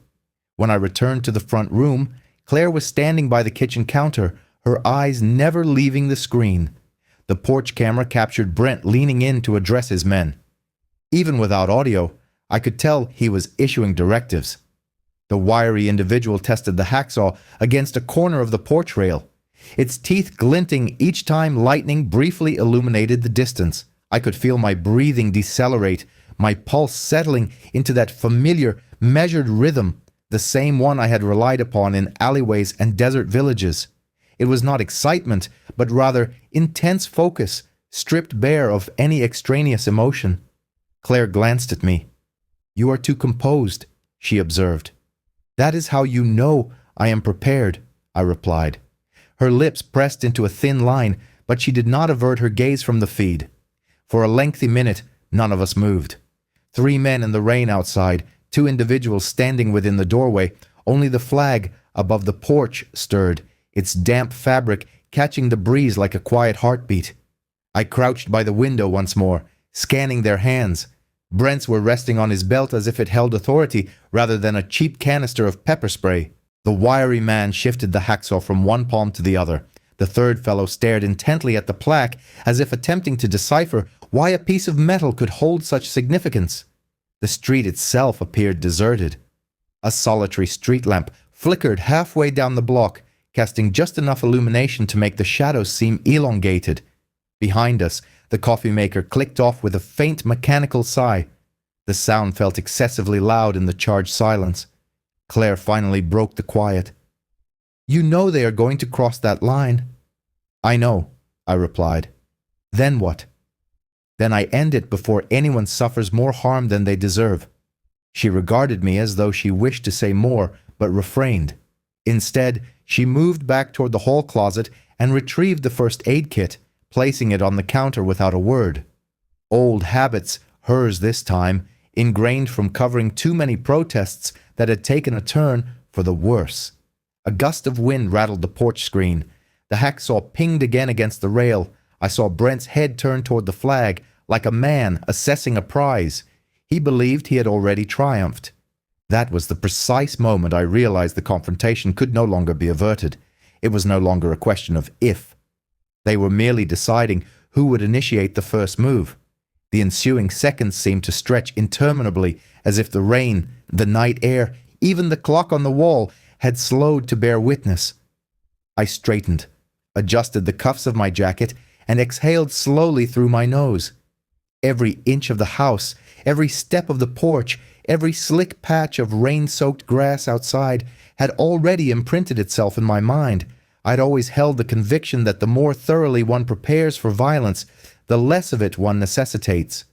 When I returned to the front room, Claire was standing by the kitchen counter, her eyes never leaving the screen. The porch camera captured Brent leaning in to address his men. Even without audio, I could tell he was issuing directives. The wiry individual tested the hacksaw against a corner of the porch rail, its teeth glinting each time lightning briefly illuminated the distance. I could feel my breathing decelerate, my pulse settling into that familiar, measured rhythm, the same one I had relied upon in alleyways and desert villages. It was not excitement, but rather intense focus, stripped bare of any extraneous emotion. Claire glanced at me. "You are too composed," she observed. "That is how you know I am prepared," I replied. Her lips pressed into a thin line, but she did not avert her gaze from the feed. For a lengthy minute, none of us moved. 3 men in the rain outside, 2 individuals standing within the doorway. Only the flag above the porch stirred, its damp fabric catching the breeze like a quiet heartbeat. I crouched by the window once more, scanning their hands. Brent's were resting on his belt as if it held authority rather than a cheap canister of pepper spray. The wiry man shifted the hacksaw from one palm to the other. The third fellow stared intently at the plaque as if attempting to decipher why a piece of metal could hold such significance. The street itself appeared deserted. A solitary street lamp flickered halfway down the block, casting just enough illumination to make the shadows seem elongated. Behind us, the coffee maker clicked off with a faint mechanical sigh. The sound felt excessively loud in the charged silence. Claire finally broke the quiet. "You know they are going to cross that line." "I know," I replied. "Then what?" "Then I end it before anyone suffers more harm than they deserve." She regarded me as though she wished to say more, but refrained. Instead, she moved back toward the hall closet and retrieved the first aid kit, placing it on the counter without a word. Old habits, hers this time, ingrained from covering too many protests that had taken a turn for the worse. A gust of wind rattled the porch screen. The hacksaw pinged again against the rail. I saw Brent's head turn toward the flag, like a man assessing a prize. He believed he had already triumphed. That was the precise moment I realized the confrontation could no longer be averted. It was no longer a question of if. They were merely deciding who would initiate the first move. The ensuing seconds seemed to stretch interminably, as if the rain, the night air, even the clock on the wall had slowed to bear witness. I straightened, adjusted the cuffs of my jacket, and exhaled slowly through my nose. Every inch of the house, every step of the porch, every slick patch of rain-soaked grass outside had already imprinted itself in my mind. I'd always held the conviction that the more thoroughly one prepares for violence, the less of it one necessitates.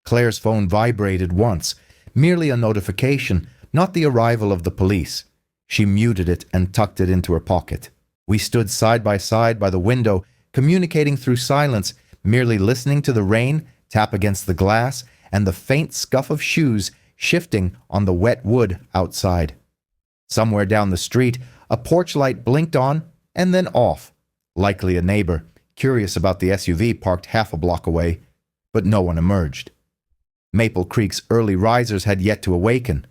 Claire's phone vibrated once, merely a notification, not the arrival of the police. She muted it and tucked it into her pocket. We stood side by the window, communicating through silence, merely listening to the rain tap against the glass and the faint scuff of shoes shifting on the wet wood outside. Somewhere down the street, a porch light blinked on and then off. Likely a neighbor, curious about the SUV parked half a block away, but no one emerged. Maple Creek's early risers had yet to awaken.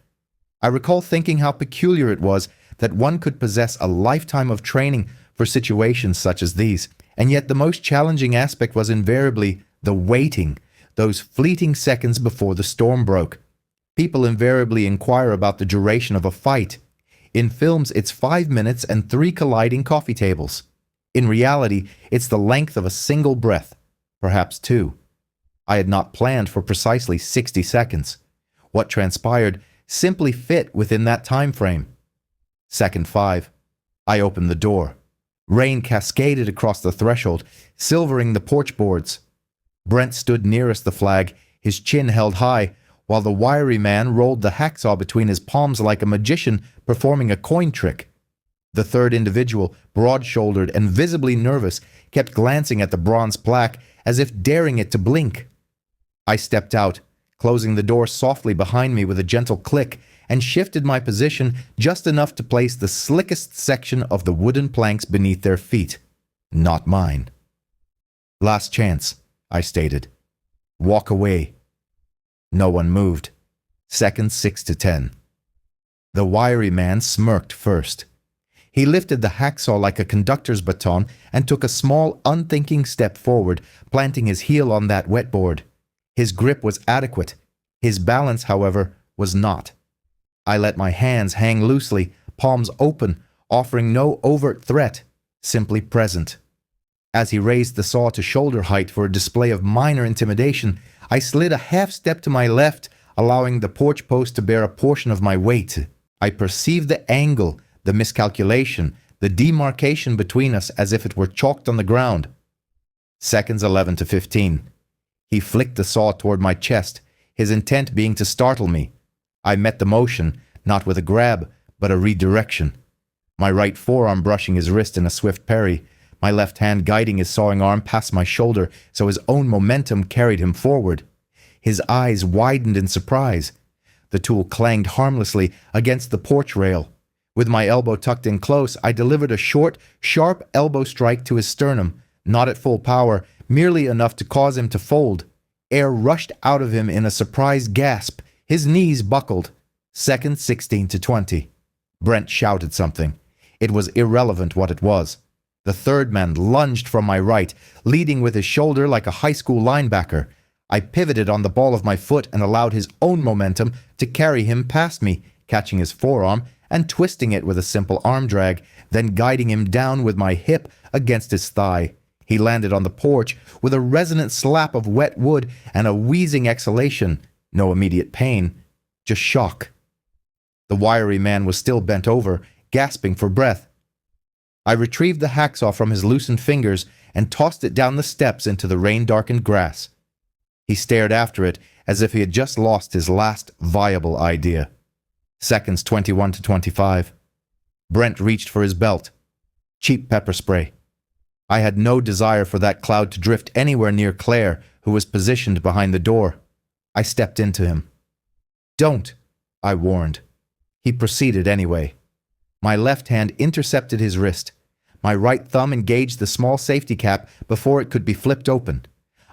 I recall thinking how peculiar it was that one could possess a lifetime of training for situations such as these, and yet the most challenging aspect was invariably the waiting, those fleeting seconds before the storm broke. People invariably inquire about the duration of a fight. In films, it's 5 minutes and 3 colliding coffee tables. In reality, it's the length of a single breath, perhaps 2. I had not planned for precisely 60 seconds. What transpired simply fit within that time frame. Second 5. I opened the door. Rain cascaded across the threshold, silvering the porch boards. Brent stood nearest the flag, his chin held high, while the wiry man rolled the hacksaw between his palms like a magician performing a coin trick. The third individual, broad-shouldered and visibly nervous, kept glancing at the bronze plaque as if daring it to blink. I stepped out, closing the door softly behind me with a gentle click, and shifted my position just enough to place the slickest section of the wooden planks beneath their feet. Not mine. "Last chance," I stated. "Walk away." No one moved. Seconds 6 to 10. The wiry man smirked first. He lifted the hacksaw like a conductor's baton and took a small, unthinking step forward, planting his heel on that wetboard. His grip was adequate. His balance, however, was not. I let my hands hang loosely, palms open, offering no overt threat, simply present. As he raised the saw to shoulder height for a display of minor intimidation, I slid a half step to my left, allowing the porch post to bear a portion of my weight. I perceived the angle, the miscalculation, the demarcation between us as if it were chalked on the ground. Seconds 11 to 15. He flicked the saw toward my chest, his intent being to startle me. I met the motion, not with a grab, but a redirection. My right forearm brushing his wrist in a swift parry, my left hand guiding his sawing arm past my shoulder so his own momentum carried him forward. His eyes widened in surprise. The tool clanged harmlessly against the porch rail. With my elbow tucked in close, I delivered a short, sharp elbow strike to his sternum, not at full power, merely enough to cause him to fold. Air rushed out of him in a surprised gasp. His knees buckled. Seconds 16 to 20. Brent shouted something. It was irrelevant what it was. The third man lunged from my right, leading with his shoulder like a high school linebacker. I pivoted on the ball of my foot and allowed his own momentum to carry him past me, catching his forearm and twisting it with a simple arm drag, then guiding him down with my hip against his thigh. He landed on the porch with a resonant slap of wet wood and a wheezing exhalation. No immediate pain, just shock. The wiry man was still bent over, gasping for breath. I retrieved the hacksaw from his loosened fingers and tossed it down the steps into the rain-darkened grass. He stared after it as if he had just lost his last viable idea. Seconds 21 to 25. Brent reached for his belt. Cheap pepper spray. I had no desire for that cloud to drift anywhere near Claire, who was positioned behind the door. I stepped into him. "Don't," I warned. He proceeded anyway. My left hand intercepted his wrist. My right thumb engaged the small safety cap before it could be flipped open.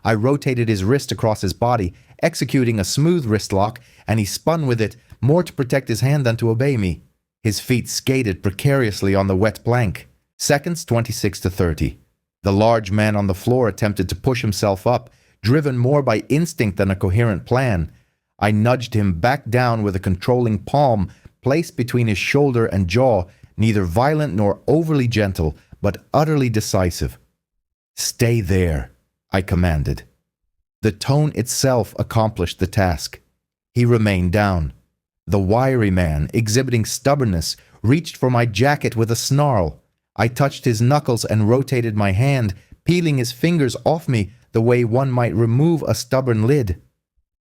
I rotated his wrist across his body, executing a smooth wrist lock, and he spun with it, more to protect his hand than to obey me. His feet skated precariously on the wet plank. Seconds 26 to 30. The large man on the floor attempted to push himself up, driven more by instinct than a coherent plan. I nudged him back down with a controlling palm placed between his shoulder and jaw, neither violent nor overly gentle, but utterly decisive. "Stay there," I commanded. The tone itself accomplished the task. He remained down. The wiry man, exhibiting stubbornness, reached for my jacket with a snarl. I touched his knuckles and rotated my hand, peeling his fingers off me the way one might remove a stubborn lid.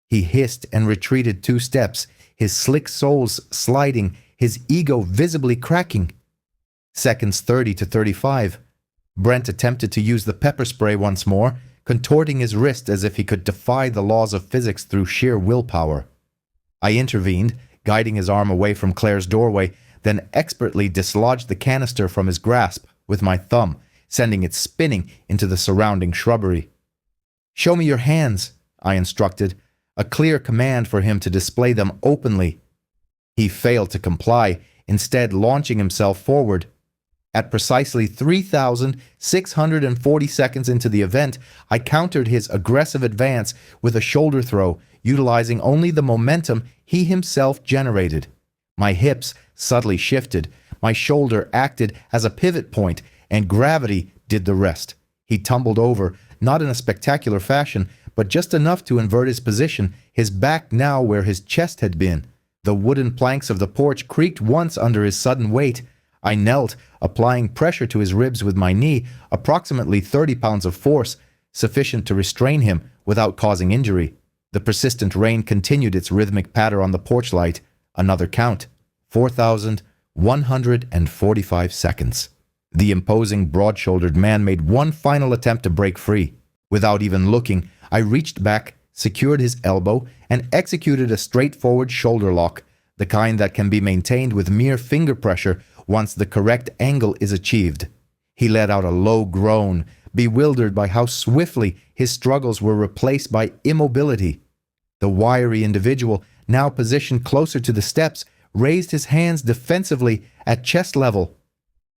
He hissed and retreated 2 steps, his slick soles sliding, his ego visibly cracking. Seconds 30 to 35. Brent attempted to use the pepper spray once more, contorting his wrist as if he could defy the laws of physics through sheer willpower. I intervened, guiding his arm away from Claire's doorway, then expertly dislodged the canister from his grasp with my thumb, sending it spinning into the surrounding shrubbery. "Show me your hands," I instructed, a clear command for him to display them openly. He failed to comply, instead launching himself forward. At precisely 3,640 seconds into the event, I countered his aggressive advance with a shoulder throw, utilizing only the momentum he himself generated. My hips subtly shifted, my shoulder acted as a pivot point, and gravity did the rest. He tumbled over, not in a spectacular fashion, but just enough to invert his position, his back now where his chest had been. The wooden planks of the porch creaked once under his sudden weight. I knelt, applying pressure to his ribs with my knee, approximately 30 pounds of force, sufficient to restrain him without causing injury. The persistent rain continued its rhythmic patter on the porch light. Another count. 4,145 seconds. The imposing, broad-shouldered man made one final attempt to break free. Without even looking, I reached back, secured his elbow, and executed a straightforward shoulder lock, the kind that can be maintained with mere finger pressure once the correct angle is achieved. He let out a low groan, bewildered by how swiftly his struggles were replaced by immobility. The wiry individual, now positioned closer to the steps, raised his hands defensively at chest level.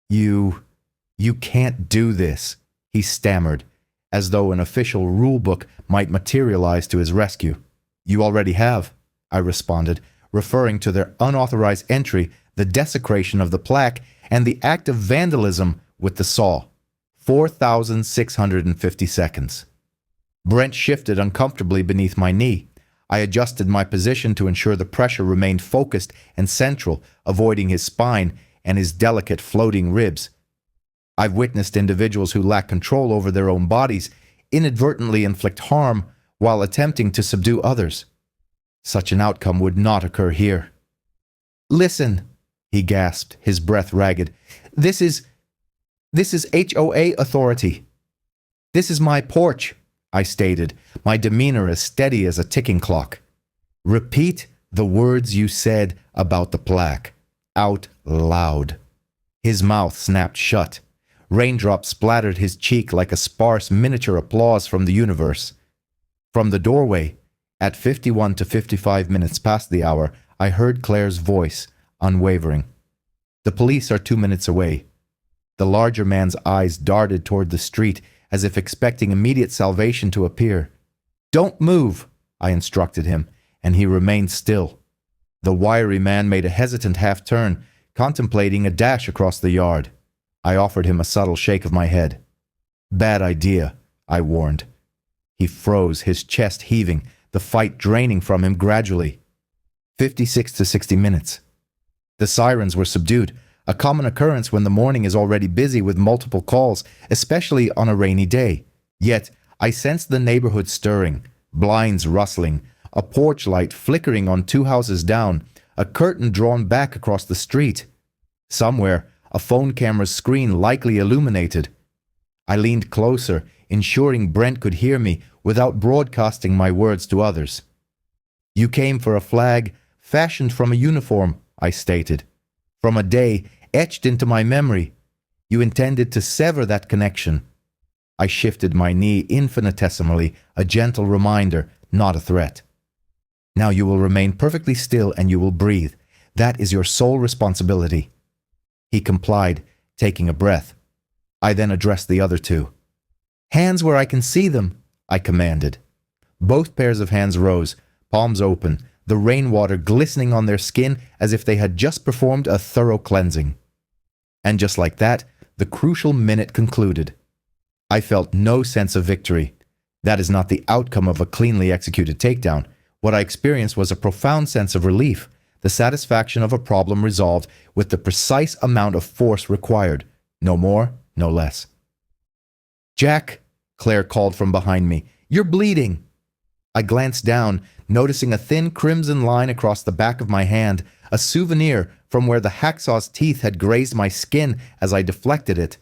You can't do this," he stammered, as though an official rulebook might materialize to his rescue. "You already have," I responded, referring to their unauthorized entry, the desecration of the plaque, and the act of vandalism with the saw. 4,650 seconds. Brent shifted uncomfortably beneath my knee. I adjusted my position to ensure the pressure remained focused and central, avoiding his spine and his delicate floating ribs. I've witnessed individuals who lack control over their own bodies inadvertently inflict harm while attempting to subdue others. Such an outcome would not occur here. "Listen," he gasped, his breath ragged. This is HOA authority. This is my porch," I stated, my demeanor as steady as a ticking clock. "Repeat the words you said about the plaque, out loud." His mouth snapped shut. Raindrops splattered his cheek like a sparse miniature applause from the universe. From the doorway, at 51 to 55 minutes past the hour, I heard Claire's voice, unwavering. "The police are 2 minutes away." The larger man's eyes darted toward the street as if expecting immediate salvation to appear. "Don't move," I instructed him, and he remained still. The wiry man made a hesitant half-turn, contemplating a dash across the yard. I offered him a subtle shake of my head. "Bad idea," I warned. He froze, his chest heaving, the fight draining from him gradually. 56 to 60 minutes. The sirens were subdued, a common occurrence when the morning is already busy with multiple calls, especially on a rainy day. Yet, I sensed the neighborhood stirring, blinds rustling, a porch light flickering on 2 houses down, a curtain drawn back across the street. Somewhere, a phone camera's screen likely illuminated. I leaned closer, ensuring Brent could hear me without broadcasting my words to others. "You came for a flag fashioned from a uniform," I stated. "From a day etched into my memory. You intended to sever that connection." I shifted my knee infinitesimally, a gentle reminder, not a threat. "Now you will remain perfectly still and you will breathe. That is your sole responsibility." He complied, taking a breath. I then addressed the other two. "Hands where I can see them," I commanded. Both pairs of hands rose, palms open, the rainwater glistening on their skin as if they had just performed a thorough cleansing. And just like that, the crucial minute concluded. I felt no sense of victory. That is not the outcome of a cleanly executed takedown. What I experienced was a profound sense of relief, the satisfaction of a problem resolved with the precise amount of force required, no more, no less. "Jack," Claire called from behind me, "you're bleeding." I glanced down, noticing a thin crimson line across the back of my hand, a souvenir from where the hacksaw's teeth had grazed my skin as I deflected it.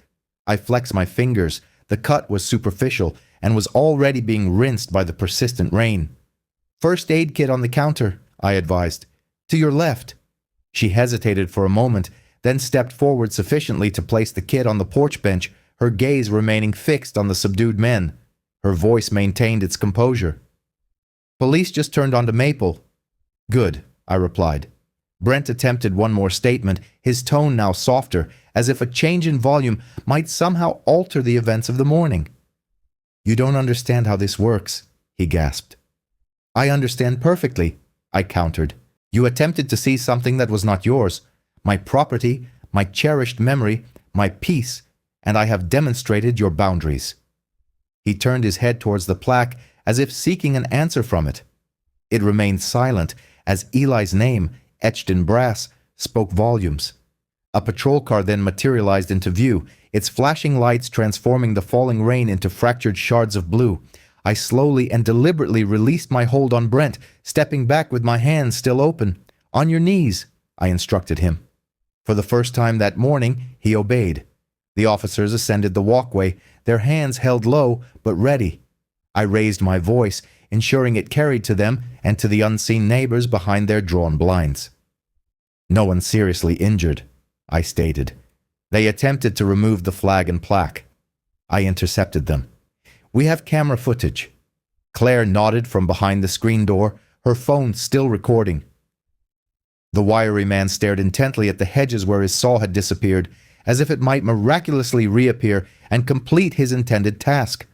I flexed my fingers. The cut was superficial and was already being rinsed by the persistent rain. "First aid kit on the counter," I advised. "To your left." She hesitated for a moment, then stepped forward sufficiently to place the kit on the porch bench, her gaze remaining fixed on the subdued men. Her voice maintained its composure. "Police just turned onto Maple." "Good," I replied. Brent attempted one more statement, his tone now softer, as if a change in volume might somehow alter the events of the morning. "You don't understand how this works," he gasped. "I understand perfectly," I countered. "You attempted to seize something that was not yours, my property, my cherished memory, my peace, and I have demonstrated your boundaries." He turned his head towards the plaque as if seeking an answer from it. It remained silent as Eli's name, etched in brass, spoke volumes. A patrol car then materialized into view, its flashing lights transforming the falling rain into fractured shards of blue. I slowly and deliberately released my hold on Brent, stepping back with my hands still open. "On your knees," I instructed him. For the first time that morning, he obeyed. The officers ascended the walkway, their hands held low but ready. I raised my voice, ensuring it carried to them and to the unseen neighbors behind their drawn blinds. "No one seriously injured," I stated. They attempted to remove the flag and plaque. I intercepted them. "We have camera footage." Claire nodded from behind the screen door, her phone still recording. The wiry man stared intently at the hedges where his saw had disappeared, as if it might miraculously reappear and complete his intended task.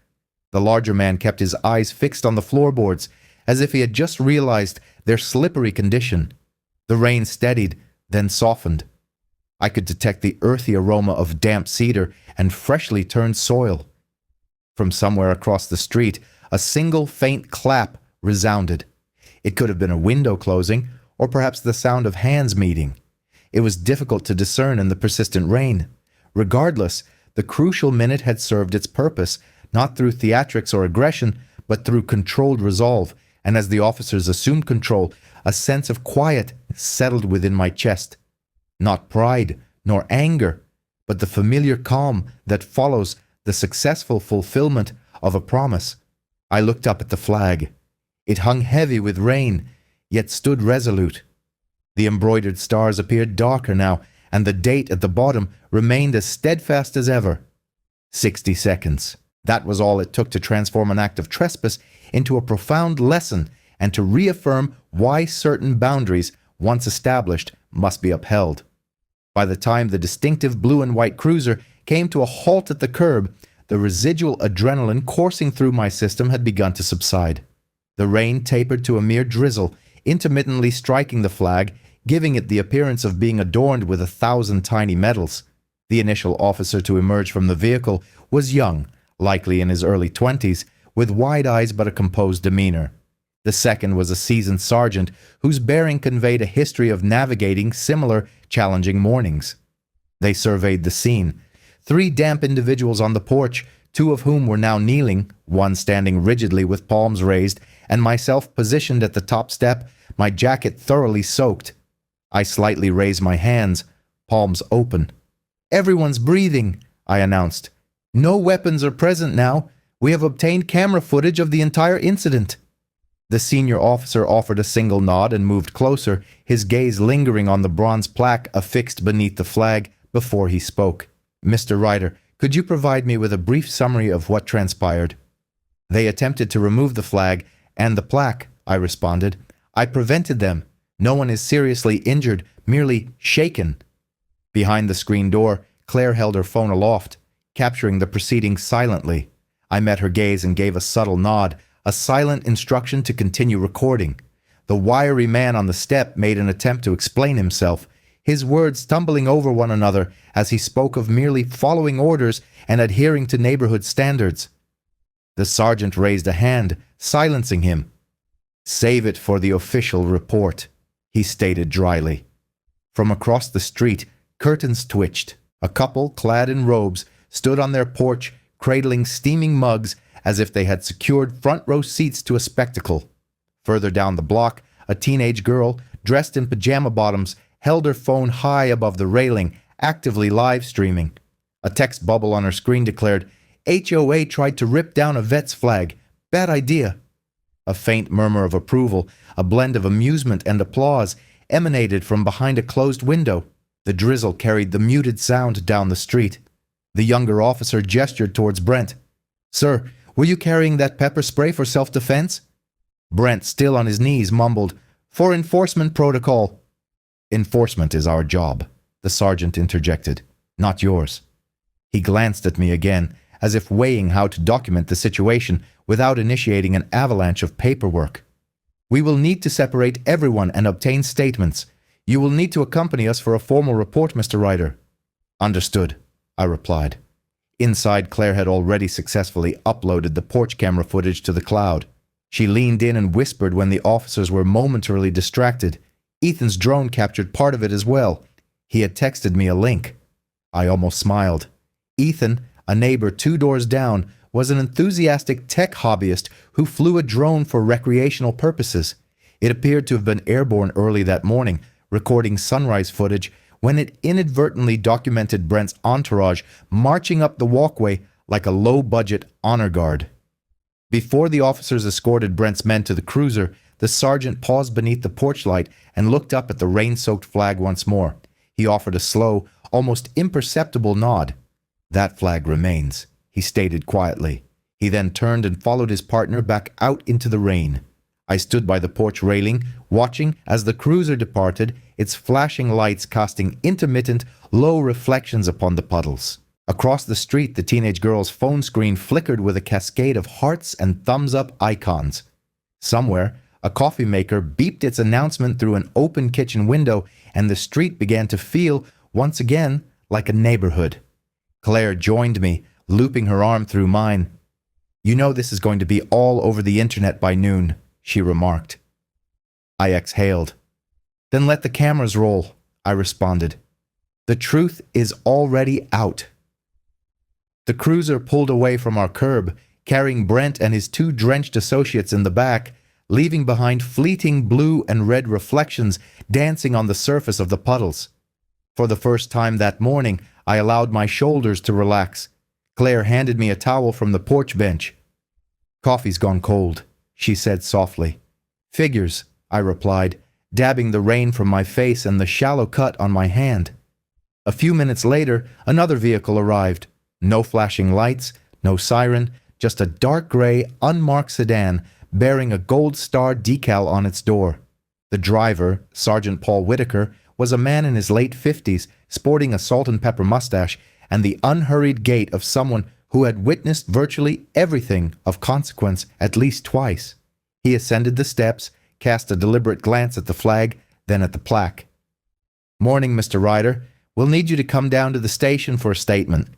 The larger man kept his eyes fixed on the floorboards, as if he had just realized their slippery condition. The rain steadied, then softened. I could detect the earthy aroma of damp cedar and freshly turned soil. From somewhere across the street, a single faint clap resounded. It could have been a window closing, or perhaps the sound of hands meeting. It was difficult to discern in the persistent rain. Regardless, the crucial minute had served its purpose, not through theatrics or aggression, but through controlled resolve, and as the officers assumed control, a sense of quiet settled within my chest. Not pride, nor anger, but the familiar calm that follows the successful fulfillment of a promise. I looked up at the flag. It hung heavy with rain, yet stood resolute. The embroidered stars appeared darker now, and the date at the bottom remained as steadfast as ever. 60 seconds. That was all it took to transform an act of trespass into a profound lesson and to reaffirm why certain boundaries, once established, must be upheld. By the time the distinctive blue and white cruiser came to a halt at the curb, the residual adrenaline coursing through my system had begun to subside. The rain tapered to a mere drizzle, intermittently striking the flag, giving it the appearance of being adorned with 1,000 tiny medals. The initial officer to emerge from the vehicle was young, likely in his early 20s, with wide eyes but a composed demeanor. The second was a seasoned sergeant whose bearing conveyed a history of navigating similar challenging mornings. They surveyed the scene. 3 damp individuals on the porch, 2 of whom were now kneeling, one standing rigidly with palms raised, and myself positioned at the top step, my jacket thoroughly soaked. I slightly raised my hands, palms open. "Everyone's breathing," I announced. "No weapons are present now. We have obtained camera footage of the entire incident." The senior officer offered a single nod and moved closer, his gaze lingering on the bronze plaque affixed beneath the flag before he spoke. "Mr. Ryder, could you provide me with a brief summary of what transpired?" "They attempted to remove the flag and the plaque," I responded. "I prevented them. No one is seriously injured, merely shaken." Behind the screen door, Claire held her phone aloft, capturing the proceedings silently. I met her gaze and gave a subtle nod, a silent instruction to continue recording. The wiry man on the step made an attempt to explain himself, his words tumbling over one another as he spoke of merely following orders and adhering to neighborhood standards. The sergeant raised a hand, silencing him. "Save it for the official report," he stated dryly. From across the street, curtains twitched. A couple, clad in robes, stood on their porch, cradling steaming mugs as if they had secured front-row seats to a spectacle. Further down the block, a teenage girl, dressed in pajama bottoms, held her phone high above the railing, actively live-streaming. A text bubble on her screen declared, "HOA tried to rip down a vet's flag. Bad idea." A faint murmur of approval, a blend of amusement and applause, emanated from behind a closed window. The drizzle carried the muted sound down the street. The younger officer gestured towards Brent. "Sir, were you carrying that pepper spray for self-defense?" Brent, still on his knees, mumbled, "For enforcement protocol." "Enforcement is our job," the sergeant interjected, "not yours." He glanced at me again, as if weighing how to document the situation without initiating an avalanche of paperwork. "We will need to separate everyone and obtain statements. You will need to accompany us for a formal report, Mr. Ryder." "Understood," I replied. Inside, Claire had already successfully uploaded the porch camera footage to the cloud. She leaned in and whispered when the officers were momentarily distracted. Ethan's drone captured part of it as well. He had texted me a link. I almost smiled. Ethan, a neighbor 2 doors down, was an enthusiastic tech hobbyist who flew a drone for recreational purposes. It appeared to have been airborne early that morning, recording sunrise footage, when it inadvertently documented Brent's entourage marching up the walkway like a low-budget honor guard. Before the officers escorted Brent's men to the cruiser, the sergeant paused beneath the porch light and looked up at the rain-soaked flag once more. He offered a slow, almost imperceptible nod. "That flag remains," he stated quietly. He then turned and followed his partner back out into the rain. I stood by the porch railing, watching as the cruiser departed, its flashing lights casting intermittent, low reflections upon the puddles. Across the street, the teenage girl's phone screen flickered with a cascade of hearts and thumbs-up icons. Somewhere, a coffee maker beeped its announcement through an open kitchen window, and the street began to feel, once again, like a neighborhood. Claire joined me, looping her arm through mine. "You know this is going to be all over the internet by noon," she remarked. I exhaled. "Then let the cameras roll," I responded. "The truth is already out." The cruiser pulled away from our curb, carrying Brent and his two drenched associates in the back, leaving behind fleeting blue and red reflections dancing on the surface of the puddles. For the first time that morning, I allowed my shoulders to relax. Claire handed me a towel from the porch bench. "Coffee's gone cold," she said softly. "Figures," I replied, dabbing the rain from my face and the shallow cut on my hand. A few minutes later, another vehicle arrived. No flashing lights, no siren, just a dark gray, unmarked sedan bearing a gold star decal on its door. The driver, Sergeant Paul Whitaker, was a man in his late 50s, sporting a salt and pepper mustache and the unhurried gait of someone who had witnessed virtually everything of consequence at least twice. He ascended the steps, cast a deliberate glance at the flag, then at the plaque. "Morning, Mr. Ryder. We'll need you to come down to the station for a statement.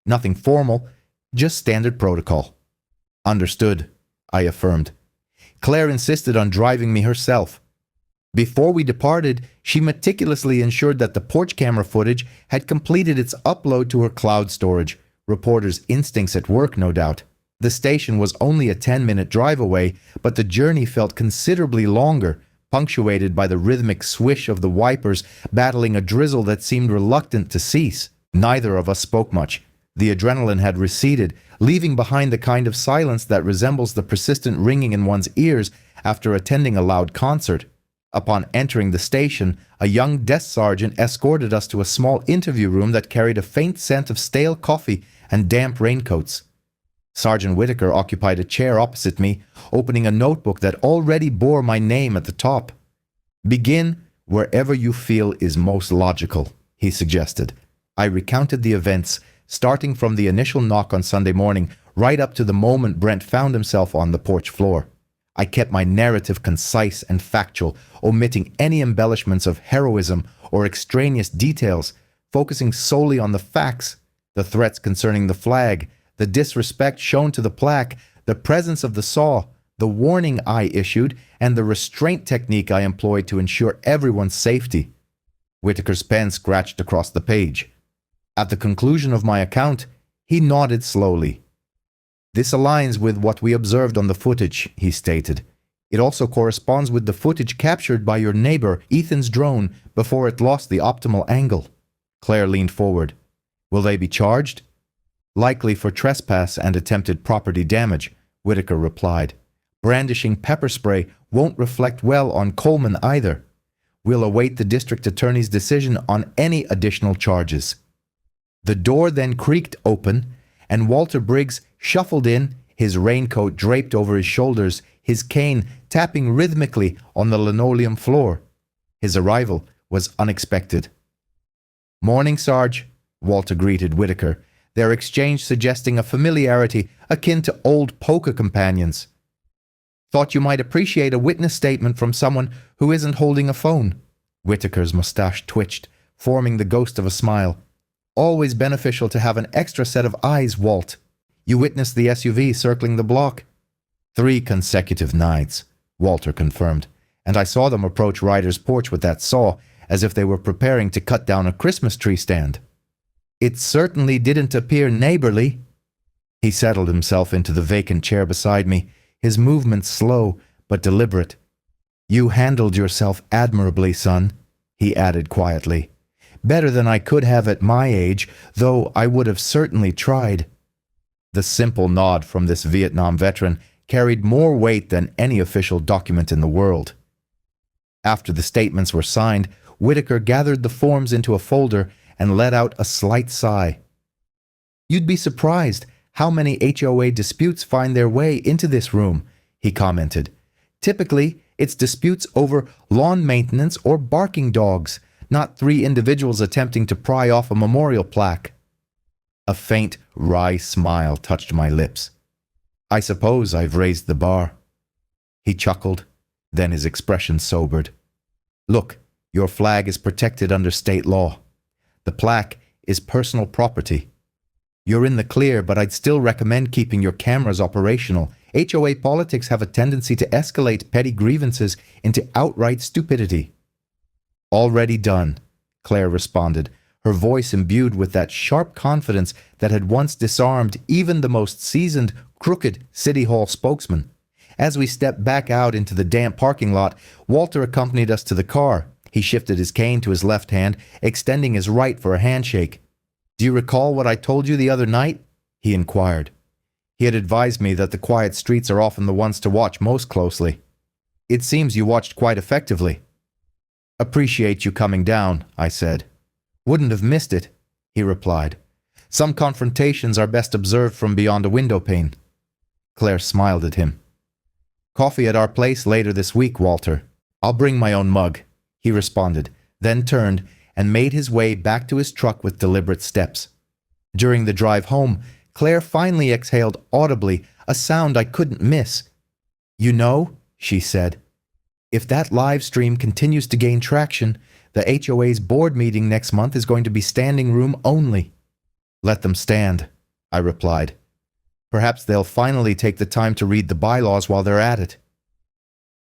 Nothing formal, just standard protocol." "Understood," I affirmed. Claire insisted on driving me herself. Before we departed, she meticulously ensured that the porch camera footage had completed its upload to her cloud storage. Reporters' instincts at work, no doubt. The station was only a 10-minute drive away, but the journey felt considerably longer, punctuated by the rhythmic swish of the wipers battling a drizzle that seemed reluctant to cease. Neither of us spoke much. The adrenaline had receded, leaving behind the kind of silence that resembles the persistent ringing in one's ears after attending a loud concert. Upon entering the station, a young desk sergeant escorted us to a small interview room that carried a faint scent of stale coffee and damp raincoats. Sergeant Whitaker occupied a chair opposite me, opening a notebook that already bore my name at the top. "Begin wherever you feel is most logical," he suggested. I recounted the events, starting from the initial knock on Sunday morning, right up to the moment Brent found himself on the porch floor. I kept my narrative concise and factual, omitting any embellishments of heroism or extraneous details, focusing solely on the facts, the threats concerning the flag, the disrespect shown to the plaque, the presence of the saw, the warning I issued, and the restraint technique I employed to ensure everyone's safety. Whitaker's pen scratched across the page. At the conclusion of my account, he nodded slowly. "This aligns with what we observed on the footage," he stated. "It also corresponds with the footage captured by your neighbor, Ethan's drone, before it lost the optimal angle." Claire leaned forward. "Will they be charged?" "Likely for trespass and attempted property damage," Whitaker replied. "Brandishing pepper spray won't reflect well on Coleman either. We'll await the district attorney's decision on any additional charges." The door then creaked open, and Walter Briggs shuffled in, his raincoat draped over his shoulders, his cane tapping rhythmically on the linoleum floor. His arrival was unexpected. "Morning, Sarge," Walter greeted Whitaker, their exchange suggesting a familiarity akin to old poker companions. "Thought you might appreciate a witness statement from someone who isn't holding a phone." Whitaker's mustache twitched, forming the ghost of a smile. "Always beneficial to have an extra set of eyes, Walt. You witnessed the SUV circling the block?" 3 consecutive nights, Walter confirmed, "and I saw them approach Ryder's porch with that saw, as if they were preparing to cut down a Christmas tree stand." "It certainly didn't appear neighborly." He settled himself into the vacant chair beside me, his movements slow but deliberate. "You handled yourself admirably, son," he added quietly. "Better than I could have at my age, though I would have certainly tried." The simple nod from this Vietnam veteran carried more weight than any official document in the world. After the statements were signed, Whitaker gathered the forms into a folder and let out a slight sigh. "You'd be surprised how many HOA disputes find their way into this room," he commented. "Typically, it's disputes over lawn maintenance or barking dogs, not 3 individuals attempting to pry off a memorial plaque." A faint, wry smile touched my lips. "I suppose I've raised the bar." He chuckled, then his expression sobered. "Look, your flag is protected under state law. The plaque is personal property. You're in the clear, but I'd still recommend keeping your cameras operational. HOA politics have a tendency to escalate petty grievances into outright stupidity." "Already done," Claire responded, her voice imbued with that sharp confidence that had once disarmed even the most seasoned, crooked City Hall spokesman. As we stepped back out into the damp parking lot, Walter accompanied us to the car. He shifted his cane to his left hand, extending his right for a handshake. "Do you recall what I told you the other night?" he inquired. He had advised me that the quiet streets are often the ones to watch most closely. "It seems you watched quite effectively." "Appreciate you coming down," I said. "Wouldn't have missed it," he replied. "Some confrontations are best observed from beyond a window pane." Claire smiled at him. "Coffee at our place later this week, Walter." "I'll bring my own mug," he responded, then turned and made his way back to his truck with deliberate steps. During the drive home, Claire finally exhaled audibly, a sound I couldn't miss. "You know," she said, "if that live stream continues to gain traction, the HOA's board meeting next month is going to be standing room only." "Let them stand," I replied. "Perhaps they'll finally take the time to read the bylaws while they're at it."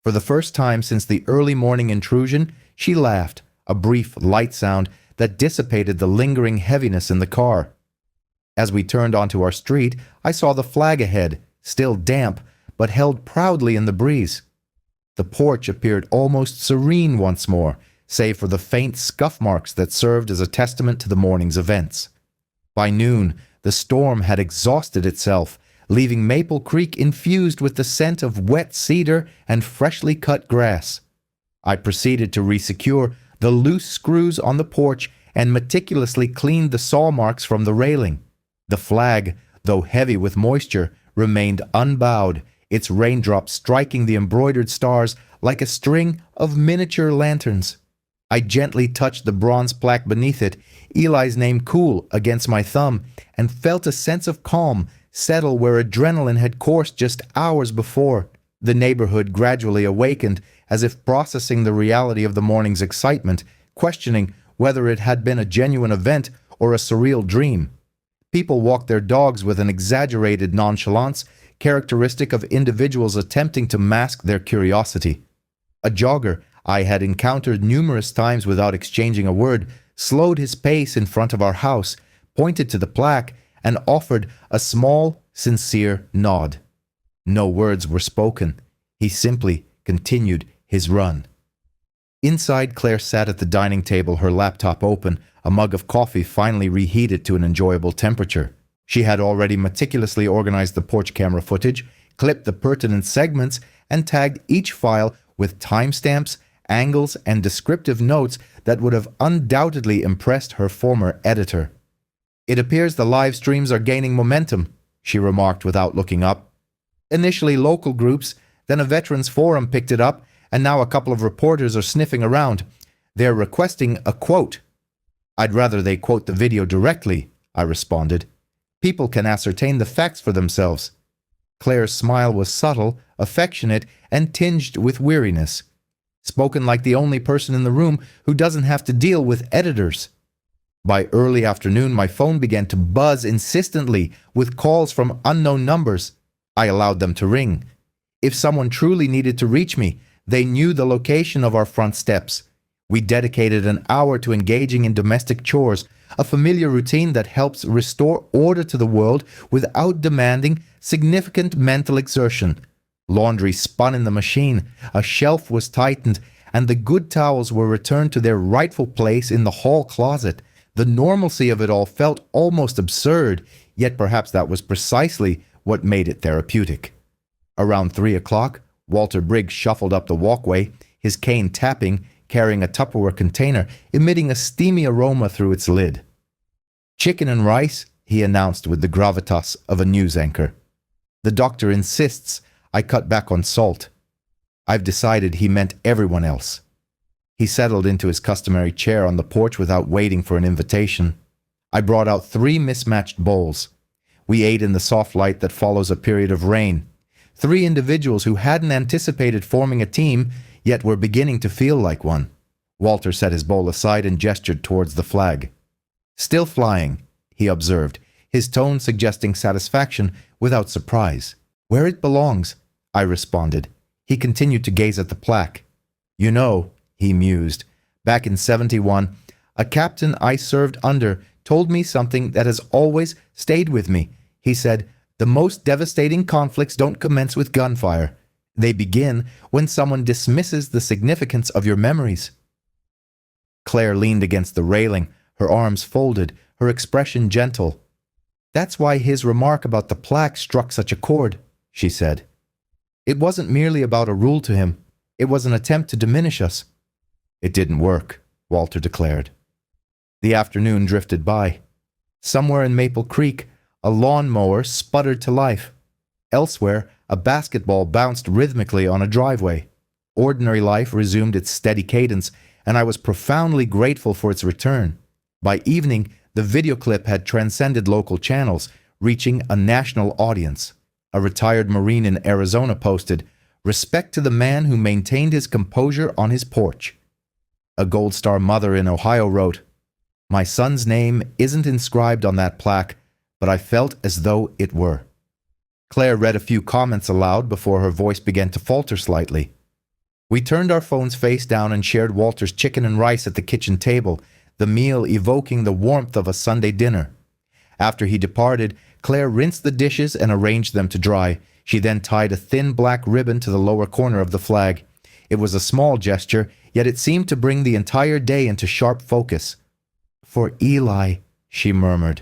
For the first time since the early morning intrusion, she laughed, a brief, light sound that dissipated the lingering heaviness in the car. As we turned onto our street, I saw the flag ahead, still damp, but held proudly in the breeze. The porch appeared almost serene once more, save for the faint scuff marks that served as a testament to the morning's events. By noon, the storm had exhausted itself, leaving Maple Creek infused with the scent of wet cedar and freshly cut grass. I proceeded to resecure the loose screws on the porch and meticulously cleaned the saw marks from the railing. The flag, though heavy with moisture, remained unbowed, its raindrops striking the embroidered stars like a string of miniature lanterns. I gently touched the bronze plaque beneath it, Eli's name cool against my thumb, and felt a sense of calm settle where adrenaline had coursed just hours before. The neighborhood gradually awakened, as if processing the reality of the morning's excitement, questioning whether it had been a genuine event or a surreal dream. People walked their dogs with an exaggerated nonchalance, characteristic of individuals attempting to mask their curiosity. A jogger I had encountered numerous times without exchanging a word slowed his pace in front of our house, pointed to the plaque, and offered a small, sincere nod. No words were spoken. He simply continued his run. Inside, Claire sat at the dining table, her laptop open, a mug of coffee finally reheated to an enjoyable temperature. She had already meticulously organized the porch camera footage, clipped the pertinent segments, and tagged each file with timestamps, angles, and descriptive notes that would have undoubtedly impressed her former editor. "It appears the live streams are gaining momentum," she remarked without looking up. "Initially local groups, then a veterans forum picked it up, and now a couple of reporters are sniffing around. They're requesting a quote." "I'd rather they quote the video directly," I responded. "People can ascertain the facts for themselves." Claire's smile was subtle, affectionate, and tinged with weariness. Spoken like the only person in the room who doesn't have to deal with editors. By early afternoon, my phone began to buzz insistently with calls from unknown numbers. I allowed them to ring. If someone truly needed to reach me, they knew the location of our front steps. We dedicated an hour to engaging in domestic chores, a familiar routine that helps restore order to the world without demanding significant mental exertion. Laundry spun in the machine, a shelf was tightened, and the good towels were returned to their rightful place in the hall closet. The normalcy of it all felt almost absurd, yet perhaps that was precisely what made it therapeutic. Around 3 o'clock, Walter Briggs shuffled up the walkway, his cane tapping, carrying a Tupperware container, emitting a steamy aroma through its lid. "Chicken and rice," he announced with the gravitas of a news anchor. "The doctor insists I cut back on salt." I've decided he meant everyone else. He settled into his customary chair on the porch without waiting for an invitation. I brought out 3 mismatched bowls. We ate in the soft light that follows a period of rain. 3 individuals who hadn't anticipated forming a team, yet were beginning to feel like one. Walter set his bowl aside and gestured towards the flag. "Still flying," he observed, his tone suggesting satisfaction without surprise. "Where it belongs," I responded. He continued to gaze at the plaque. "You know," he mused, "back in '71, A captain I served under told me something that has always stayed with me. He said, "The most devastating conflicts don't commence with gunfire. They begin when someone dismisses the significance of your memories." Claire leaned against the railing, her arms folded, her expression gentle. "That's why his remark about the plaque struck such a chord," she said. "It wasn't merely about a rule to him. It was an attempt to diminish us." "It didn't work," Walter declared. The afternoon drifted by. Somewhere in Maple Creek, a lawnmower sputtered to life. Elsewhere, a basketball bounced rhythmically on a driveway. Ordinary life resumed its steady cadence, and I was profoundly grateful for its return. By evening, the video clip had transcended local channels, reaching a national audience. A retired Marine in Arizona posted, "Respect to the man who maintained his composure on his porch." A Gold Star mother in Ohio wrote, "My son's name isn't inscribed on that plaque, but I felt as though it were." Claire read a few comments aloud before her voice began to falter slightly. We turned our phones face down and shared Walter's chicken and rice at the kitchen table, the meal evoking the warmth of a Sunday dinner. After he departed, Claire rinsed the dishes and arranged them to dry. She then tied a thin black ribbon to the lower corner of the flag. It was a small gesture, yet it seemed to bring the entire day into sharp focus. "For Eli," she murmured.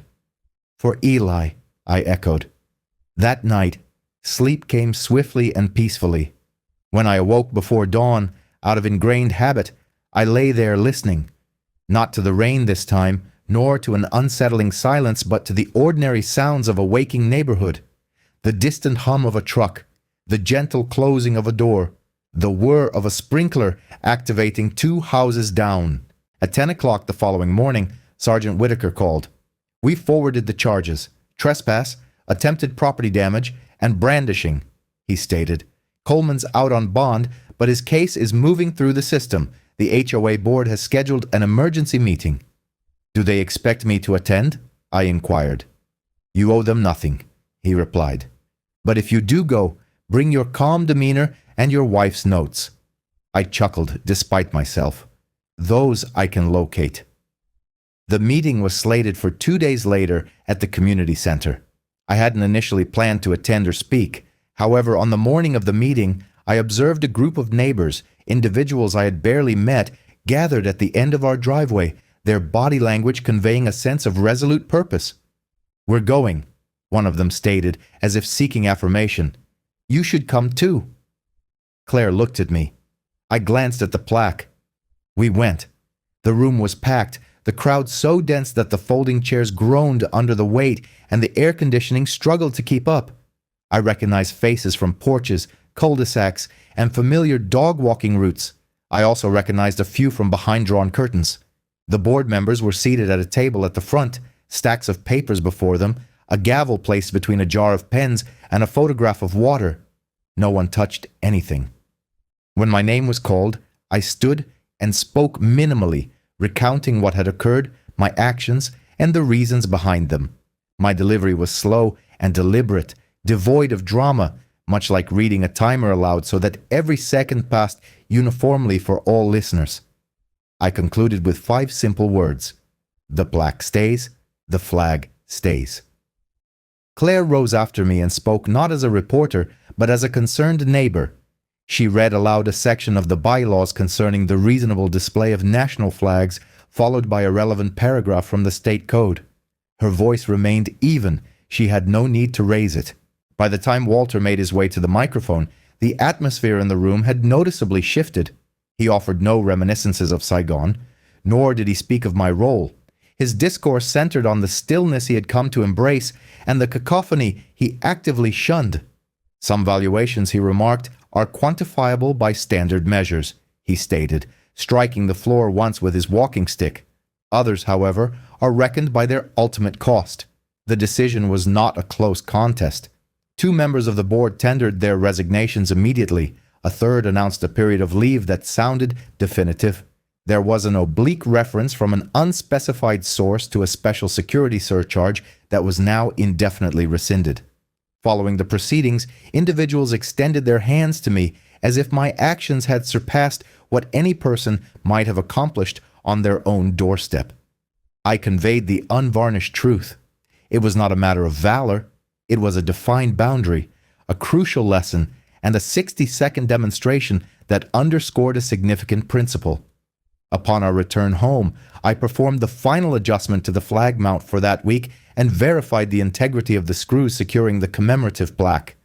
"For Eli," I echoed. That night, sleep came swiftly and peacefully. When I awoke before dawn, out of ingrained habit, I lay there listening. Not to the rain this time, nor to an unsettling silence, but to the ordinary sounds of a waking neighborhood. The distant hum of a truck, the gentle closing of a door, the whir of a sprinkler activating 2 houses down. At 10 o'clock the following morning, Sergeant Whitaker called. "We forwarded the charges: trespass, attempted property damage, and brandishing," he stated. "Coleman's out on bond, but his case is moving through the system. The HOA board has scheduled an emergency meeting." "Do they expect me to attend?" I inquired. "You owe them nothing," he replied. "But if you do go, bring your calm demeanor and your wife's notes." I chuckled despite myself. "Those I can locate." The meeting was slated for 2 days later at the community center. I hadn't initially planned to attend or speak. However, on the morning of the meeting, I observed a group of neighbors, individuals I had barely met, gathered at the end of our driveway, their body language conveying a sense of resolute purpose. "We're going," one of them stated, as if seeking affirmation. "You should come too." Claire looked at me. I glanced at the plaque. We went. The room was packed, the crowd so dense that the folding chairs groaned under the weight and the air conditioning struggled to keep up. I recognized faces from porches, cul-de-sacs, and familiar dog-walking routes. I also recognized a few from behind drawn curtains. The board members were seated at a table at the front, stacks of papers before them, a gavel placed between a jar of pens and a photograph of water. No one touched anything. When my name was called, I stood and spoke minimally, recounting what had occurred, my actions, and the reasons behind them. My delivery was slow and deliberate, devoid of drama, much like reading a timer aloud so that every second passed uniformly for all listeners. I concluded with 5 simple words: "The plaque stays, the flag stays." Claire rose after me and spoke not as a reporter, but as a concerned neighbor. She read aloud a section of the bylaws concerning the reasonable display of national flags, followed by a relevant paragraph from the state code. Her voice remained even. She had no need to raise it. By the time Walter made his way to the microphone, the atmosphere in the room had noticeably shifted. He offered no reminiscences of Saigon, nor did he speak of my role. His discourse centered on the stillness he had come to embrace and the cacophony he actively shunned. "Some valuations," he remarked, "are quantifiable by standard measures," he stated, striking the floor once with his walking stick. "Others, however, are reckoned by their ultimate cost." The decision was not a close contest. 2 members of the board tendered their resignations immediately. A third announced a period of leave that sounded definitive. There was an oblique reference from an unspecified source to a special security surcharge that was now indefinitely rescinded. Following the proceedings, individuals extended their hands to me as if my actions had surpassed what any person might have accomplished, on their own doorstep. I conveyed the unvarnished truth. It was not a matter of valor. It was a defined boundary, a crucial lesson, and a 60-second demonstration that underscored a significant principle. Upon our return home, I performed the final adjustment to the flag mount for that week and verified the integrity of the screws securing the commemorative plaque.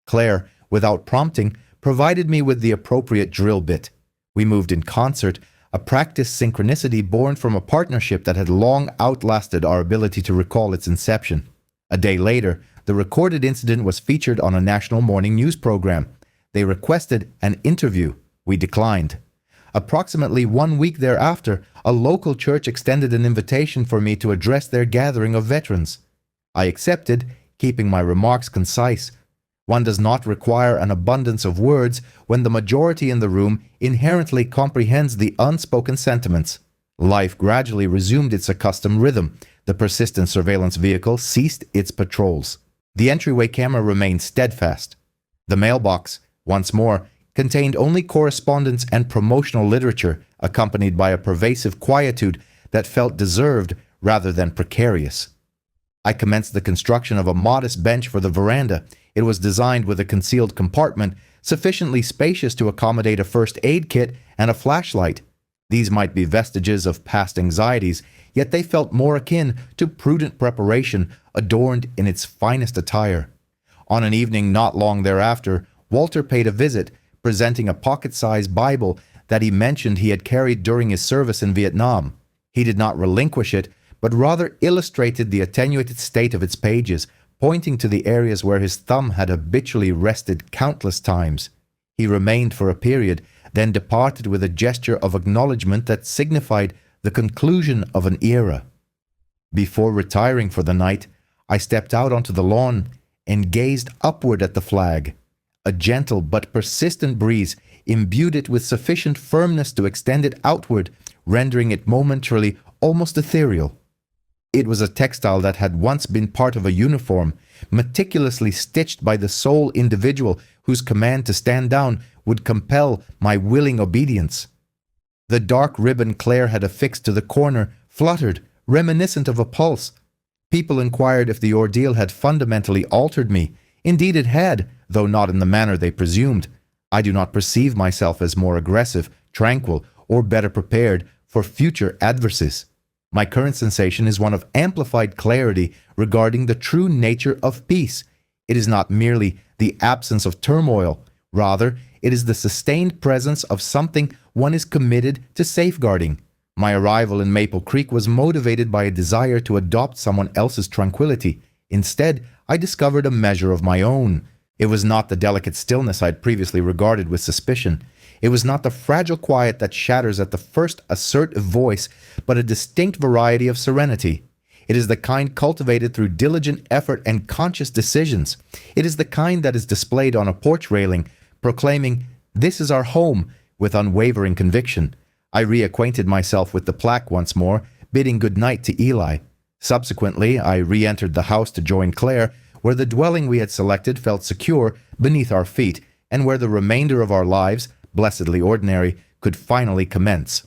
Claire, without prompting, provided me with the appropriate drill bit. We moved in concert, a practiced synchronicity born from a partnership that had long outlasted our ability to recall its inception. A day later, the recorded incident was featured on a national morning news program. They requested an interview. We declined. Approximately 1 week thereafter, a local church extended an invitation for me to address their gathering of veterans. I accepted, keeping my remarks concise. One does not require an abundance of words when the majority in the room inherently comprehends the unspoken sentiments. Life gradually resumed its accustomed rhythm. The persistent surveillance vehicle ceased its patrols. The entryway camera remained steadfast. The mailbox, once more, contained only correspondence and promotional literature, accompanied by a pervasive quietude that felt deserved rather than precarious. I commenced the construction of a modest bench for the veranda. It was designed with a concealed compartment, sufficiently spacious to accommodate a first aid kit and a flashlight. These might be vestiges of past anxieties, yet they felt more akin to prudent preparation, adorned in its finest attire. On an evening not long thereafter, Walter paid a visit, presenting a pocket-sized Bible that he mentioned he had carried during his service in Vietnam. He did not relinquish it, but rather illustrated the attenuated state of its pages, pointing to the areas where his thumb had habitually rested countless times. He remained for a period, then departed with a gesture of acknowledgement that signified the conclusion of an era. Before retiring for the night, I stepped out onto the lawn and gazed upward at the flag. A gentle but persistent breeze imbued it with sufficient firmness to extend it outward, rendering it momentarily almost ethereal. It was a textile that had once been part of a uniform, meticulously stitched by the sole individual whose command to stand down would compel my willing obedience. The dark ribbon Claire had affixed to the corner fluttered, reminiscent of a pulse. People inquired if the ordeal had fundamentally altered me. Indeed it had, though not in the manner they presumed. I do not perceive myself as more aggressive, tranquil, or better prepared for future adversities. My current sensation is one of amplified clarity regarding the true nature of peace. It is not merely the absence of turmoil. Rather, it is the sustained presence of something one is committed to safeguarding. My arrival in Maple Creek was motivated by a desire to adopt someone else's tranquility. Instead, I discovered a measure of my own. It was not the delicate stillness I had previously regarded with suspicion. It was not the fragile quiet that shatters at the first assertive voice, but a distinct variety of serenity. It is the kind cultivated through diligent effort and conscious decisions. It is the kind that is displayed on a porch railing, proclaiming, "This is our home," with unwavering conviction. I reacquainted myself with the plaque once more, bidding good night to Eli. Subsequently, I re-entered the house to join Claire, where the dwelling we had selected felt secure beneath our feet, and where the remainder of our lives, blessedly ordinary, could finally commence.